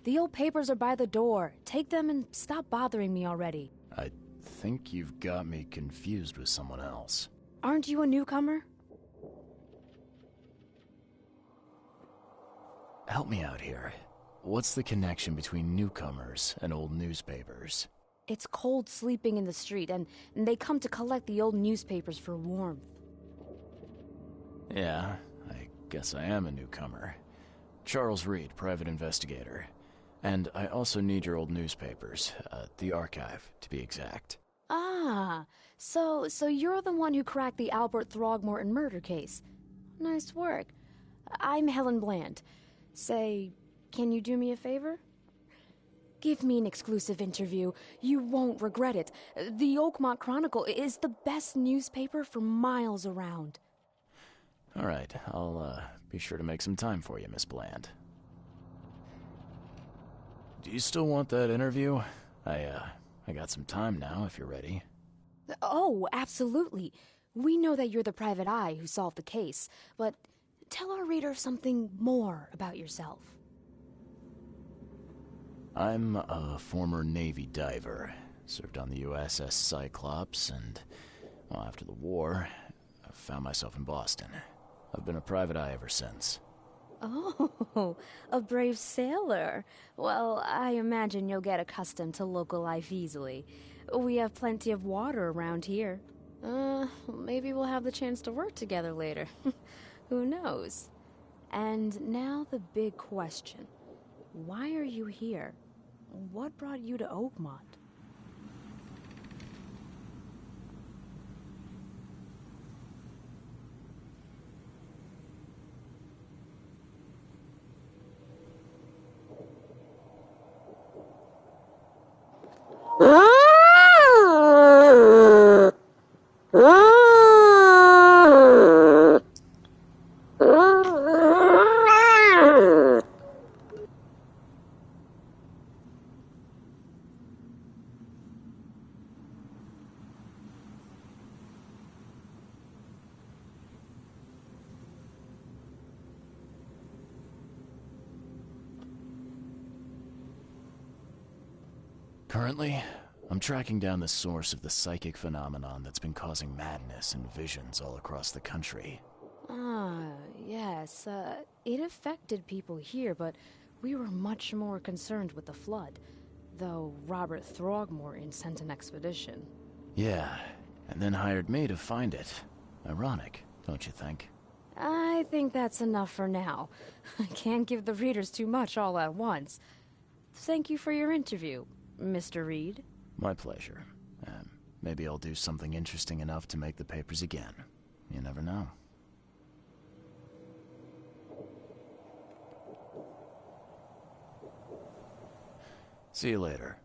The old papers are by the door. Take them and stop bothering me already. I think you've got me confused with someone else. Aren't you a newcomer? Help me out here. What's the connection between newcomers and old newspapers? It's cold sleeping in the street, and they come to collect the old newspapers for warmth. Yeah, I guess I am a newcomer. Charles Reed, private investigator. And I also need your old newspapers, the archive, to be exact. Ah, so you're the one who cracked the Albert Throgmorton murder case. Nice work. I'm Helen Bland. Say, can you do me a favor? Give me an exclusive interview. You won't regret it. The Oakmont Chronicle is the best newspaper for miles around. All right, I'll be sure to make some time for you, Miss Bland. Do you still want that interview? I I got some time now, if you're ready. Oh, absolutely. We know that you're the private eye who solved the case, but tell our reader something more about yourself. I'm a former Navy diver. Served on the USS Cyclops, and well, after the war, I found myself in Boston. I've been a private eye ever since. Oh, a brave sailor. Well, I imagine you'll get accustomed to local life easily. We have plenty of water around here. Maybe we'll have the chance to work together later. Who knows? And now the big question. Why are you here? What brought you to Oakmont? Currently, I'm tracking down the source of the psychic phenomenon that's been causing madness and visions all across the country. Yes, it affected people here, but we were much more concerned with the flood, though Robert Throgmorton sent an expedition. Yeah, and then hired me to find it. Ironic, don't you think? I think that's enough for now. I can't give the readers too much all at once. Thank you for your interview, Mr. Reed. My pleasure. Maybe I'll do something interesting enough to make the papers again. You never know. See you later.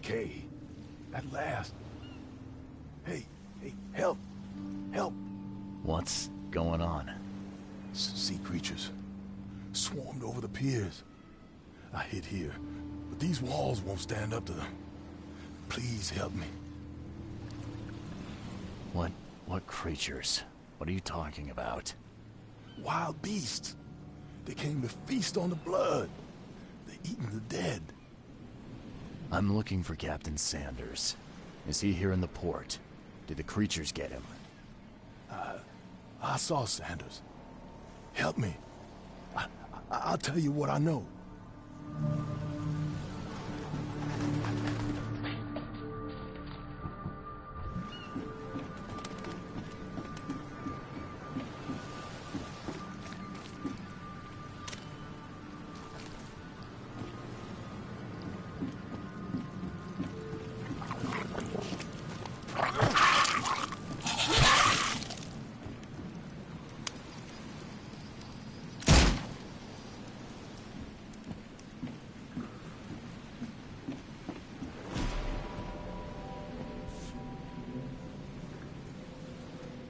Kay, at last. Hey, help! Help! What's going on? Sea creatures. Swarmed over the piers. I hid here, but these walls won't stand up to them. Please help me. What creatures? What are you talking about? Wild beasts. They came to feast on the blood. They're eating the dead. I'm looking for Captain Sanders. Is he here in the port? Did the creatures get him? I saw Sanders. Help me. I'll tell you what I know.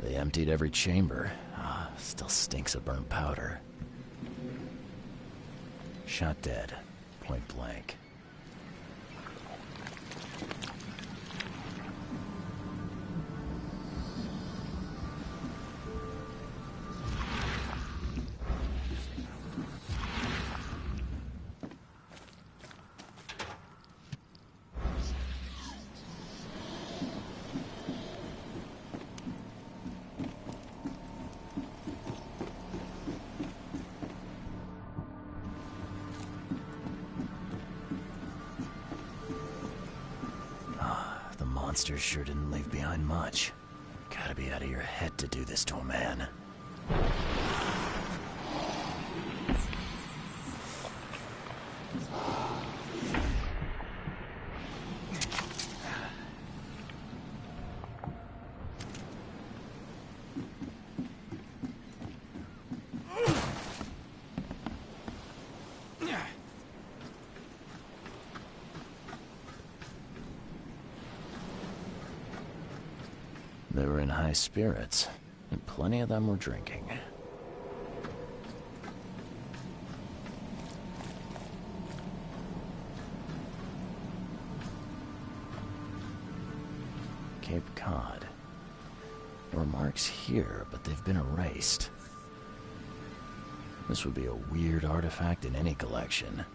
They emptied every chamber. Still stinks of burnt powder. Shot dead. Point blank. Monsters sure didn't leave behind much. Gotta be out of your head to do this to a man. They were in high spirits, and plenty of them were drinking. Cape Cod. There were marks here, but they've been erased. This would be a weird artifact in any collection.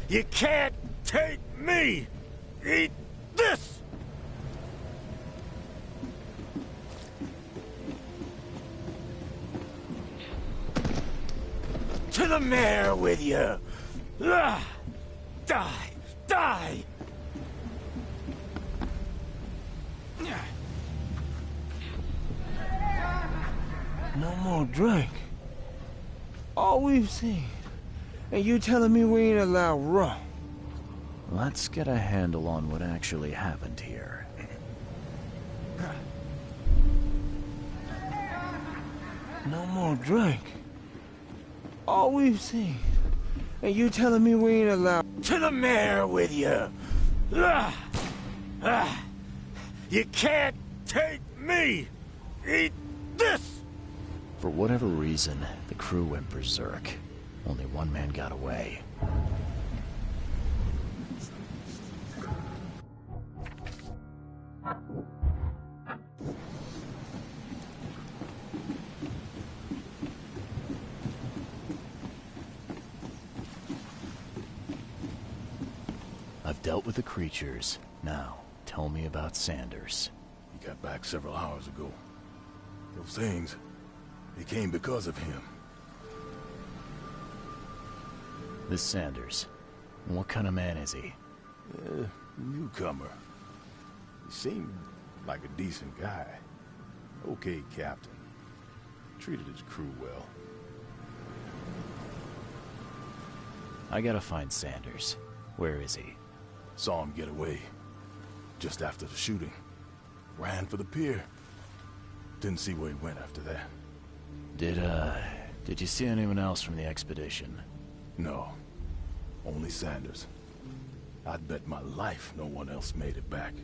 You can't take me! Eat this! To the mare with you! Die! Die! No more drink. All we've seen. And you telling me we ain't allowed rum? Let's get a handle on what actually happened here. No more drink. All we've seen. And you telling me we ain't allowed... To the mare with you! You can't take me! Eat this! For whatever reason, the crew went berserk. Only one man got away. I've dealt with the creatures. Now, tell me about Sanders. He got back several hours ago. Those things, they came because of him. This Sanders, what kind of man is he? Newcomer. He seemed like a decent guy. Okay, Captain. Treated his crew well. I gotta find Sanders. Where is he? Saw him get away. Just after the shooting. Ran for the pier. Didn't see where he went after that. Did you see anyone else from the expedition? No. Only Sanders. I'd bet my life no one else made it back.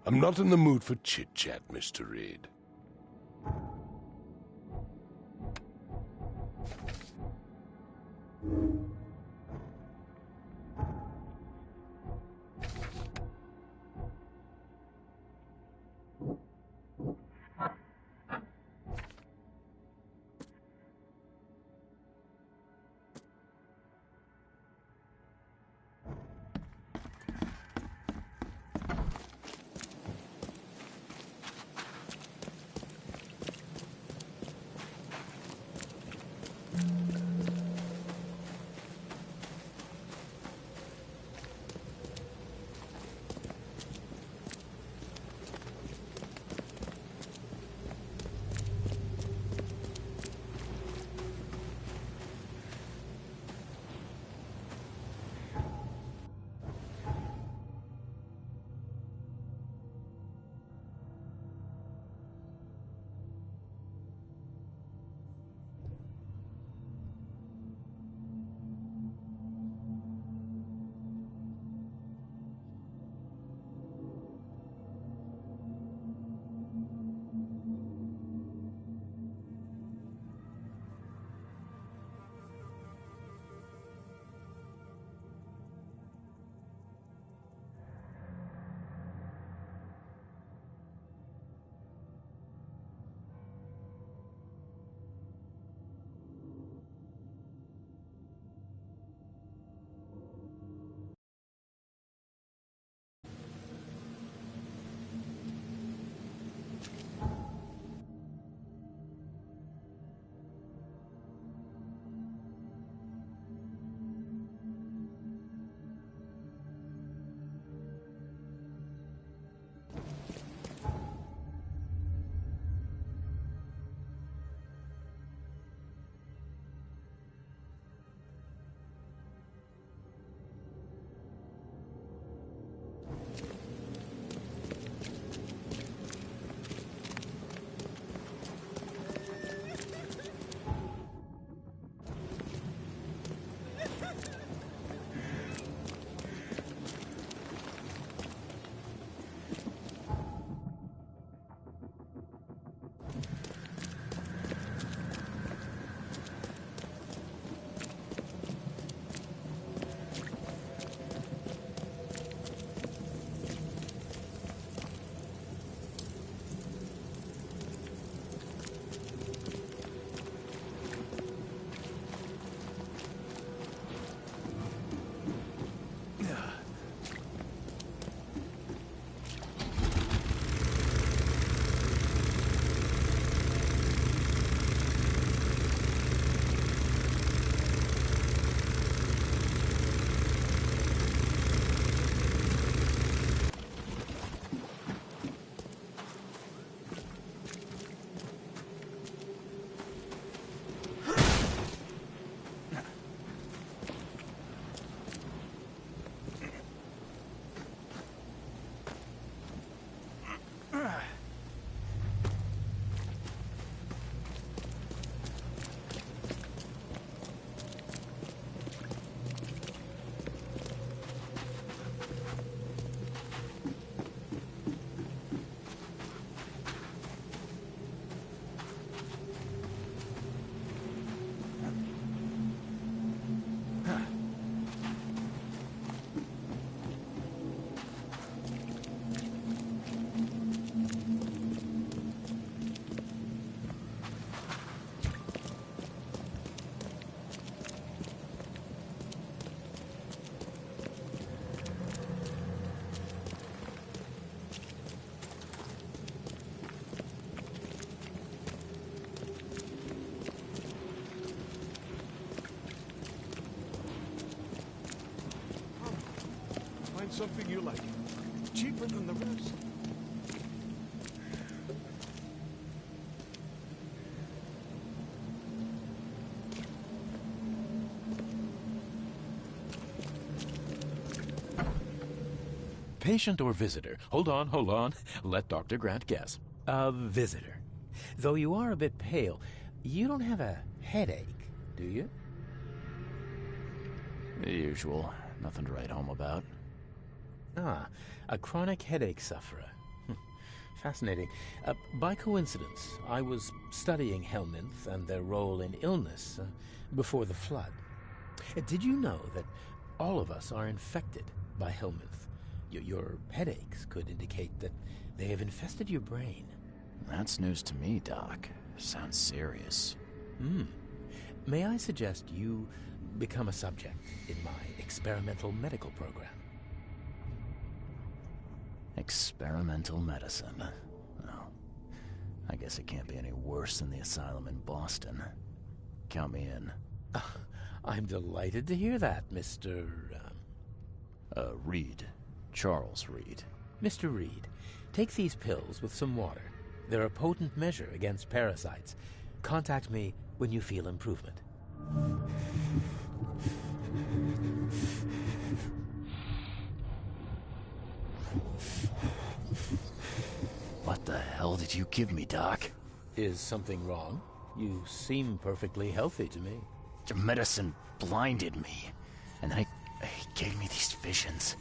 I'm not in the mood for chit-chat, Mr. Reed. Something you like. Cheaper than the rest. Patient or visitor? Hold on. Let Dr. Grant guess. A visitor. Though you are a bit pale, you don't have a headache, do you? The usual. Nothing to write home about. Ah, a chronic headache sufferer. fascinating. By coincidence, I was studying helminths and their role in illness before the flood. Did you know that all of us are infected by helminth? Your headaches could indicate that they have infested your brain. That's news to me, Doc. Sounds serious. May I suggest you become a subject in my experimental medical program? Experimental medicine. Well, I guess it can't be any worse than the asylum in Boston. Count me in. I'm delighted to hear that, Mr. Reed. Charles Reed. Mr. Reed, take these pills with some water. They're a potent measure against parasites. Contact me when you feel improvement. What the hell did you give me, Doc? Is something wrong? You seem perfectly healthy to me. Your medicine blinded me, and then it gave me these visions.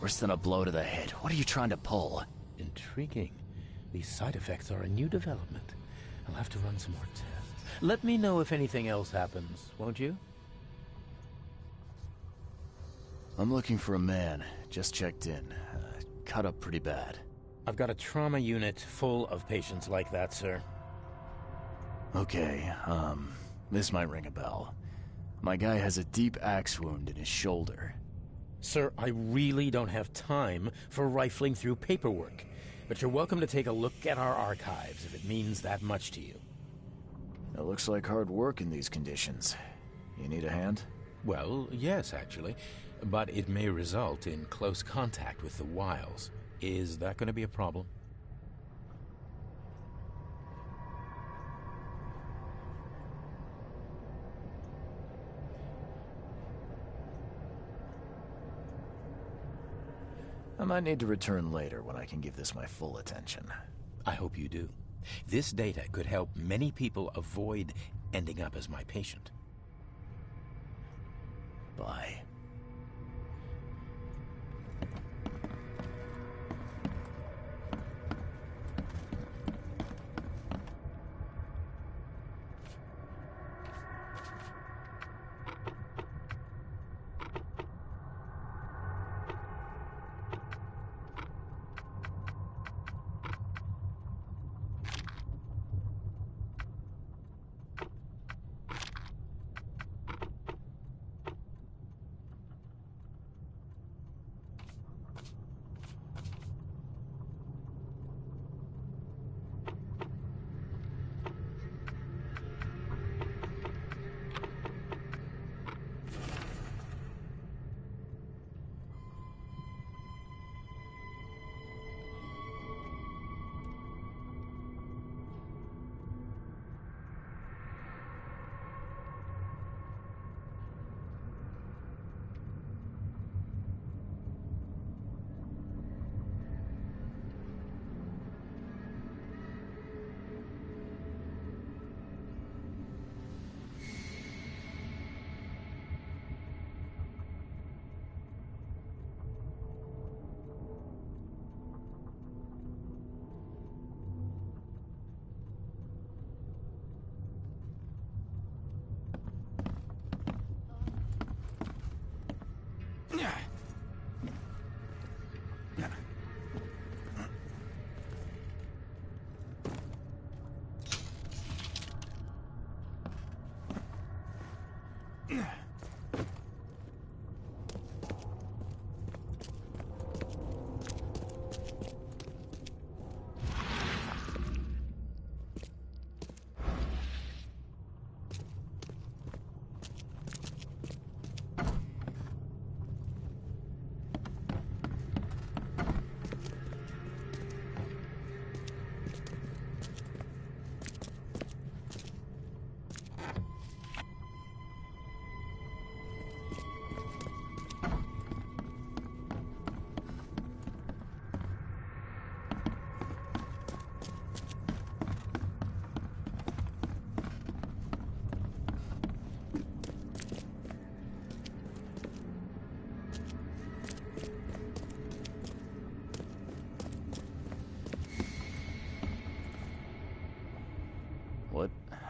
Worse than a blow to the head. What are you trying to pull? Intriguing. These side effects are a new development. I'll have to run some more tests. Let me know if anything else happens, won't you? I'm looking for a man. Just checked in. Cut up pretty bad. I've got a trauma unit full of patients like that, sir. Okay, this might ring a bell. My guy has a deep axe wound in his shoulder. Sir, I really don't have time for rifling through paperwork, but you're welcome to take a look at our archives if it means that much to you. It looks like hard work in these conditions. You need a hand? Well, yes, actually, but it may result in close contact with the wiles. Is that going to be a problem? I might need to return later when I can give this my full attention. I hope you do. This data could help many people avoid ending up as my patient. Bye.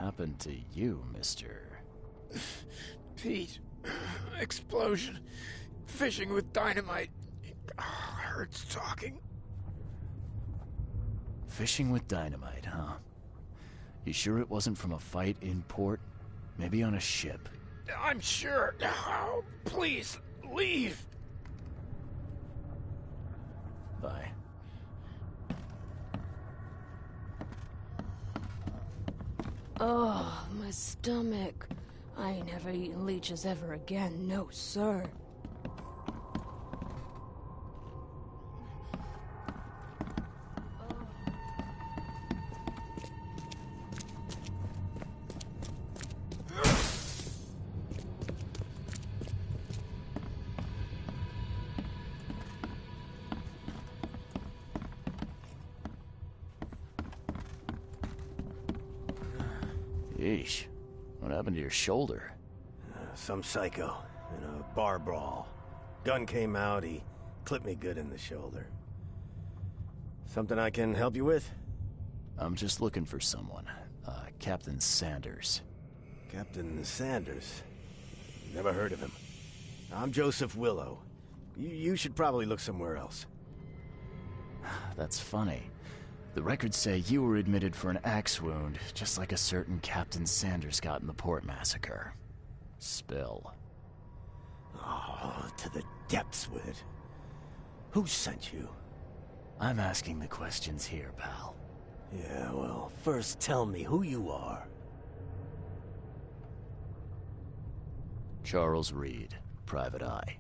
happened to you, mister? Pete. Explosion. Fishing with dynamite. Hurts talking. Fishing with dynamite, huh? You sure it wasn't from a fight in port? Maybe on a ship? I'm sure. Oh, please, leave. Bye. Oh, my stomach. I ain't never eaten leeches ever again, no sir. Yeesh. What happened to your shoulder? Some psycho in a bar brawl. Gun came out, he clipped me good in the shoulder. Something I can help you with? I'm just looking for someone. Captain Sanders. Captain Sanders? Never heard of him. I'm Joseph Willow. You should probably look somewhere else. That's funny. The records say you were admitted for an axe wound, just like a certain Captain Sanders got in the port massacre. Spill. Oh, to the depths with it. Who sent you? I'm asking the questions here, pal. Yeah, well, first tell me who you are. Charles Reed, Private Eye.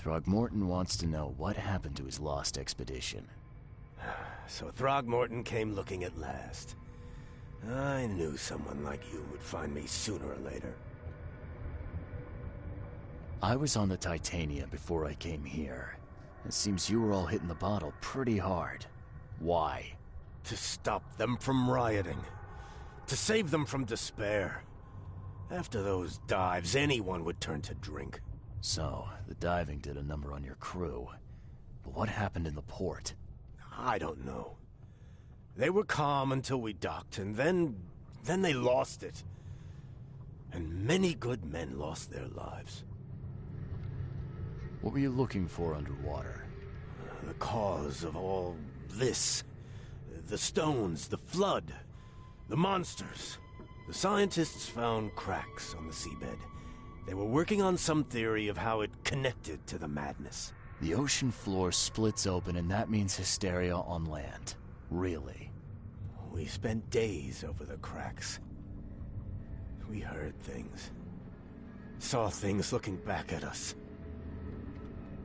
Throgmorton wants to know what happened to his lost expedition. So Throgmorton came looking at last. I knew someone like you would find me sooner or later. I was on the Titania before I came here. It seems you were all hitting the bottle pretty hard. Why? To stop them from rioting. To save them from despair. After those dives, anyone would turn to drink. So, the diving did a number on your crew. But what happened in the port? I don't know. They were calm until we docked, and then they lost it. And many good men lost their lives. What were you looking for underwater? The cause of all this. The stones, the flood, the monsters. The scientists found cracks on the seabed. They were working on some theory of how it connected to the madness. The ocean floor splits open and that means hysteria on land. Really? We spent days over the cracks. We heard things. Saw things looking back at us.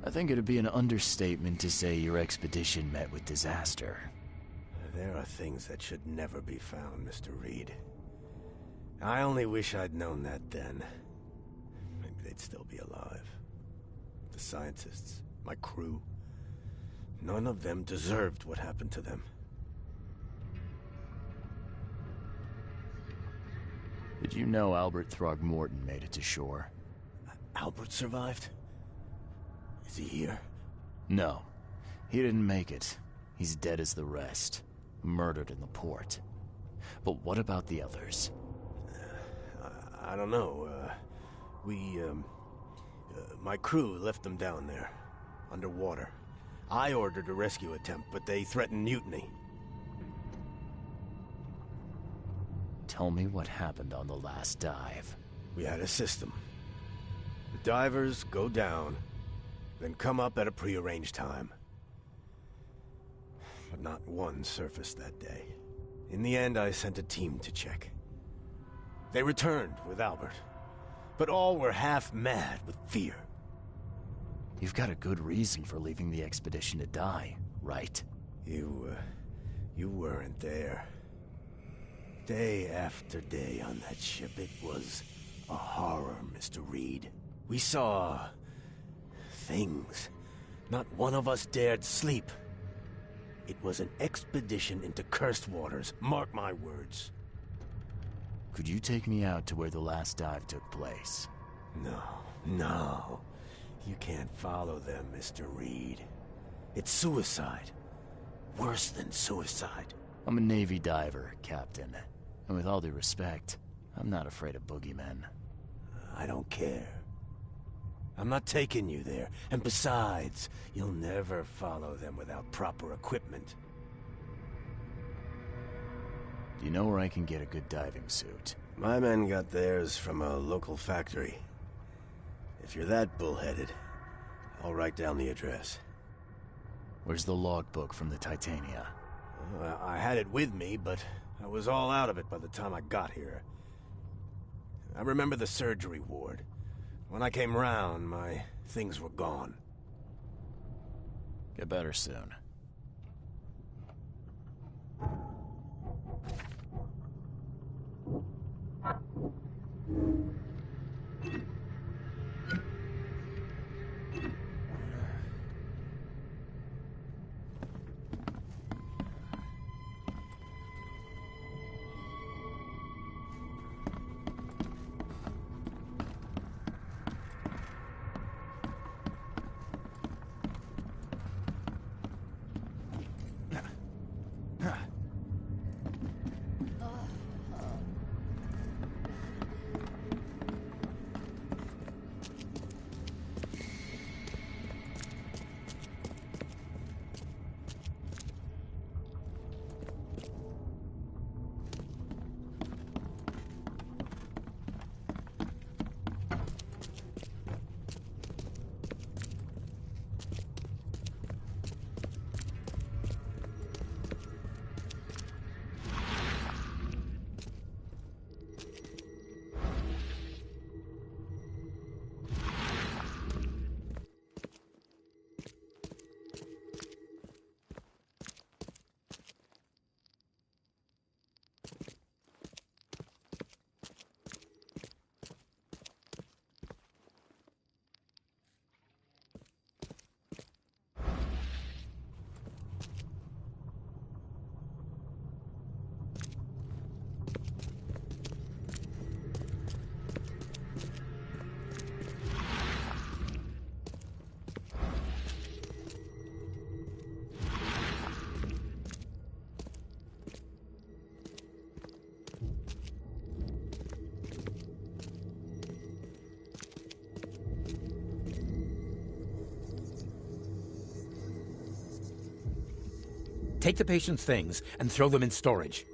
I think it'd be an understatement to say your expedition met with disaster. There are things that should never be found, Mr. Reed. I only wish I'd known that then. Maybe they'd still be alive. The scientists, my crew. None of them deserved what happened to them. Did you know Albert Throgmorton made it to shore? Albert survived? Is he here? No. He didn't make it. He's dead as the rest. Murdered in the port. But what about the others? I don't know. My crew left them down there, underwater. I ordered a rescue attempt, but they threatened mutiny. Tell me what happened on the last dive. We had a system. The divers go down, then come up at a prearranged time. But not one surfaced that day. In the end, I sent a team to check. They returned with Albert, but all were half mad with fear. You've got a good reason for leaving the expedition to die, right? You weren't there. Day after day on that ship, it was a horror, Mr. Reed. We saw things. Not one of us dared sleep. It was an expedition into cursed waters, mark my words. Could you take me out to where the last dive took place? No. You can't follow them, Mr. Reed. It's suicide. Worse than suicide. I'm a Navy diver, Captain. And with all due respect, I'm not afraid of boogeymen. I don't care. I'm not taking you there. And besides, you'll never follow them without proper equipment. Do you know where I can get a good diving suit? My men got theirs from a local factory. If you're that bullheaded, I'll write down the address. Where's the logbook from the Titania? I had it with me, but I was all out of it by the time I got here. I remember the surgery ward. When I came round, my things were gone. Get better soon. Take the patient's things and throw them in storage.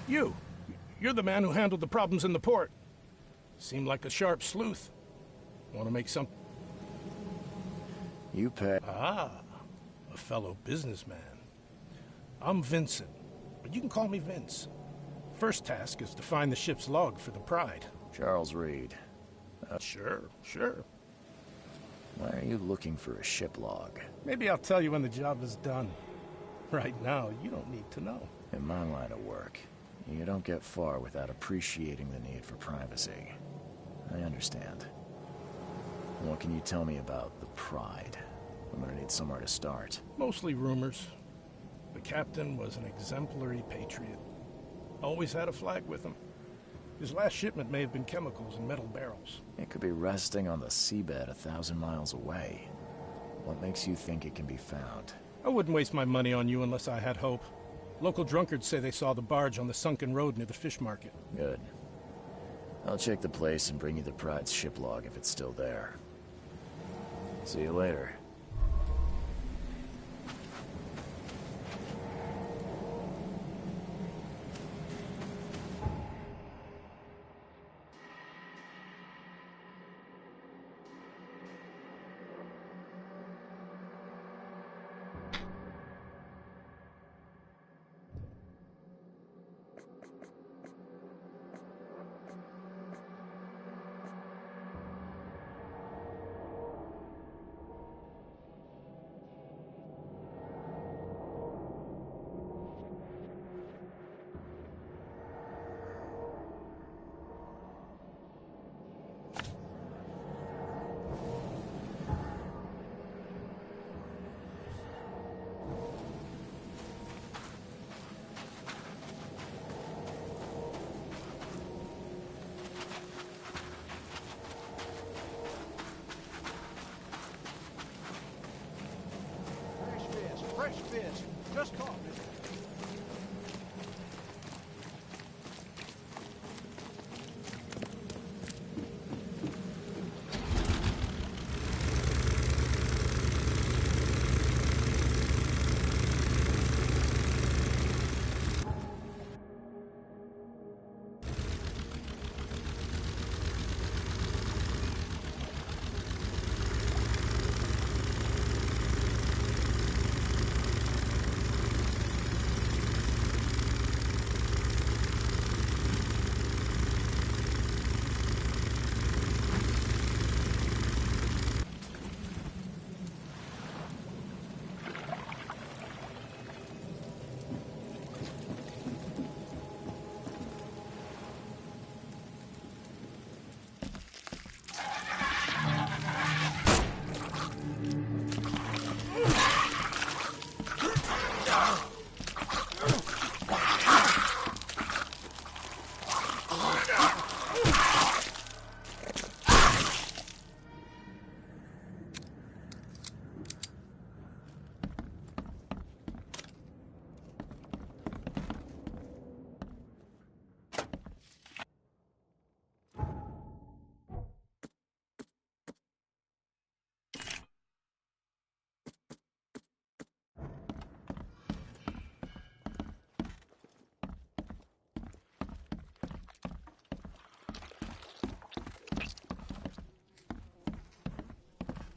You. You're the man who handled the problems in the port. Seemed like a sharp sleuth. Want to make some... You pay... Ah, a fellow businessman. I'm Vincent, but you can call me Vince. First task is to find the ship's log for the Pride. Charles Reed. Sure. Why are you looking for a ship log? Maybe I'll tell you when the job is done. Right now, you don't need to know. In my line of work, you don't get far without appreciating the need for privacy. I understand. What can you tell me about the Pride? I'm gonna need somewhere to start. Mostly rumors. The captain was an exemplary patriot. Always had a flag with him. His last shipment may have been chemicals in metal barrels. It could be resting on the seabed 1,000 miles away. What makes you think it can be found? I wouldn't waste my money on you unless I had hope. Local drunkards say they saw the barge on the sunken road near the fish market. Good. I'll check the place and bring you the Pride's ship log if it's still there. See you later. Fresh fish. Just caught it.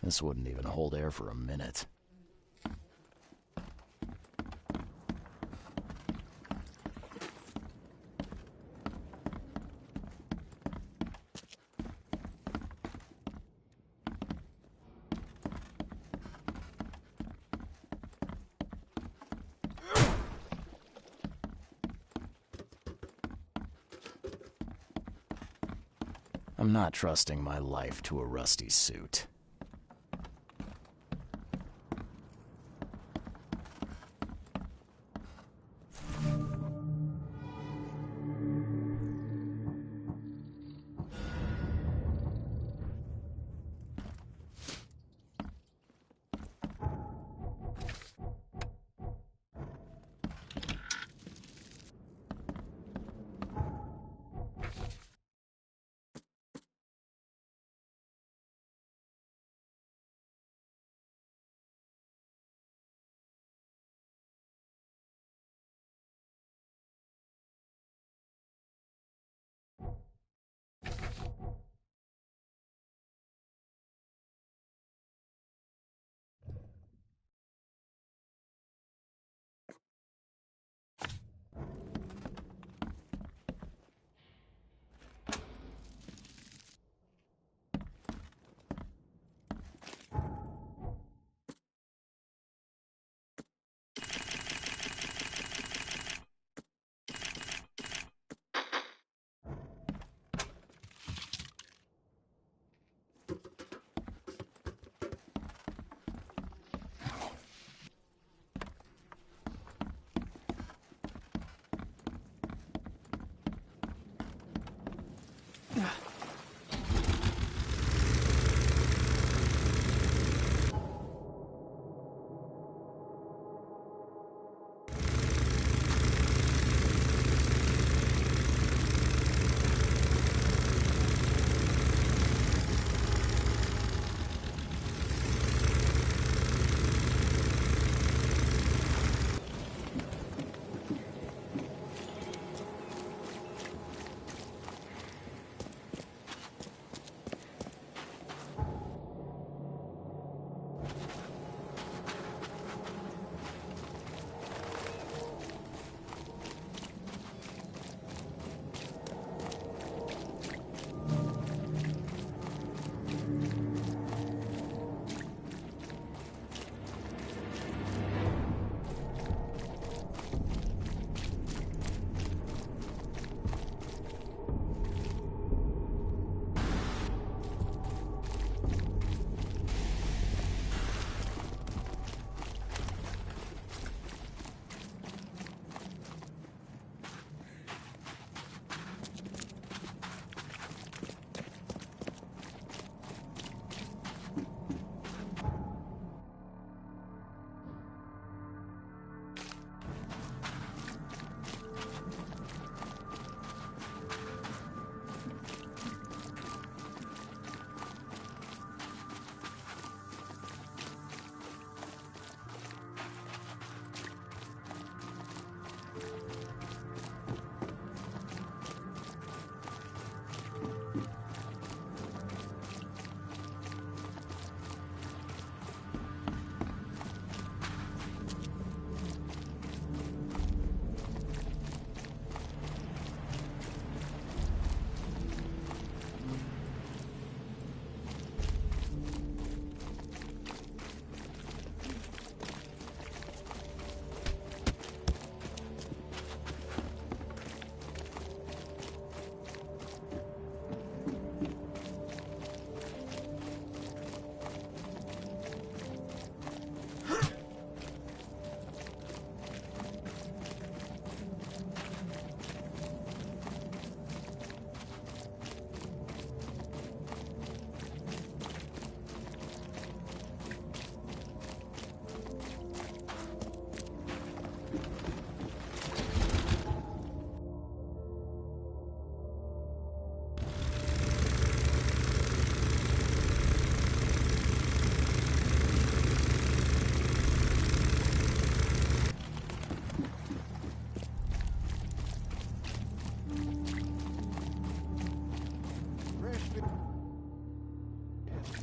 This wouldn't even hold air for a minute. I'm not trusting my life to a rusty suit.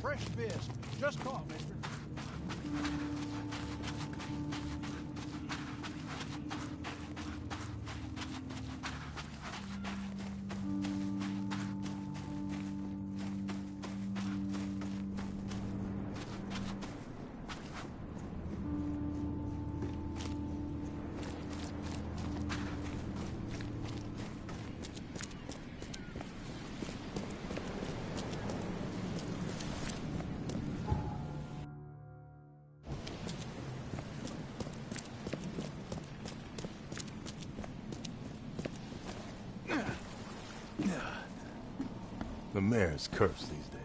Fresh fish. Just caught, mister. The mayor's cursed these days.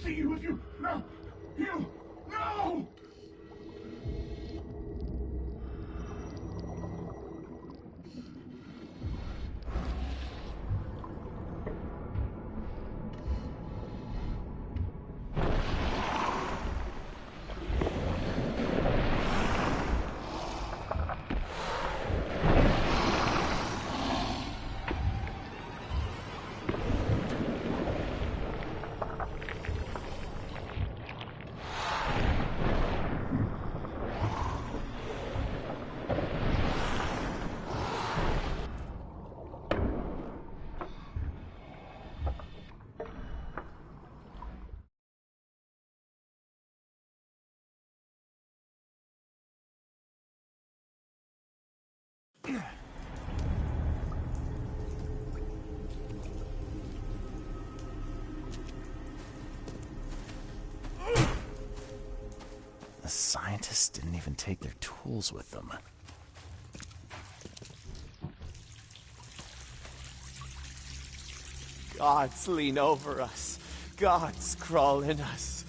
See you if you... No! You... No! The scientists didn't even take their tools with them. Gods lean over us. Gods crawl in us.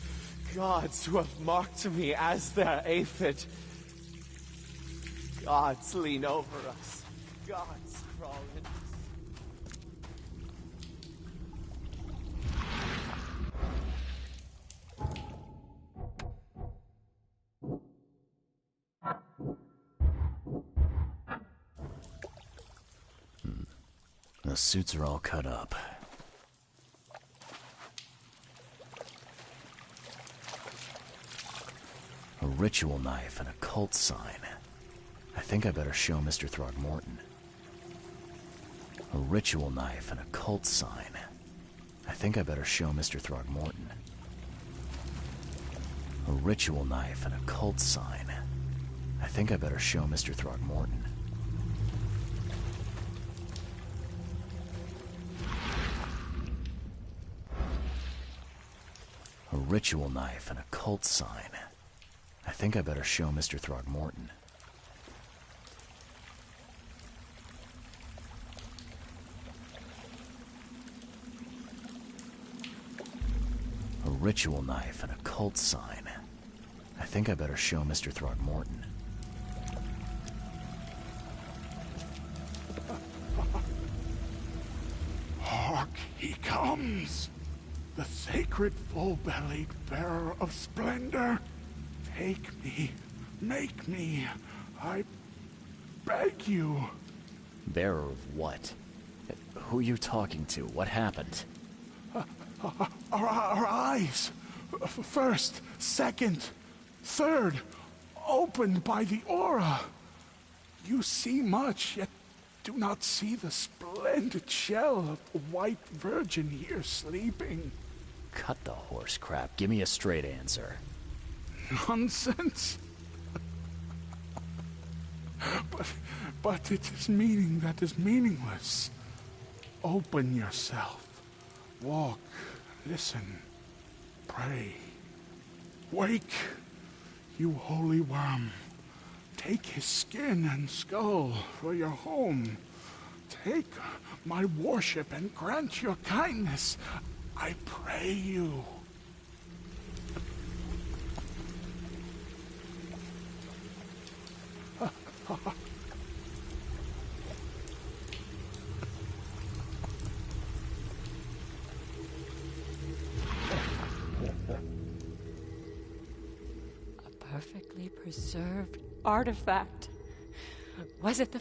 Gods who have marked me as their aphid. Gods lean over us. Gods crawl in us. The suits are all cut up. A ritual knife and a cult sign. I think I better show Mr. Throgmorton. A ritual knife and a cult sign. I think I better show Mr. Throgmorton. A ritual knife and a cult sign. I think I better show Mr. Throgmorton. ritual knife and a cult sign. I think I better show Mr. Throgmorton. A ritual knife and a cult sign. I think I better show Mr. Throgmorton. Hark, he comes! The sacred full-bellied bearer of splendor. Take me, make me, I beg you. Bearer of what? Who are you talking to? What happened? Our eyes, first, second, third, opened by the aura. You see much, yet do not see the splendid shell of the white virgin here sleeping. Cut the horse crap. Give me a straight answer. Nonsense. But it is meaning that is meaningless. Open yourself. Walk, listen, pray. Wake, you holy worm. Take his skin and skull for your home. Take my worship and grant your kindness. I pray you. A perfectly preserved artifact. Was it the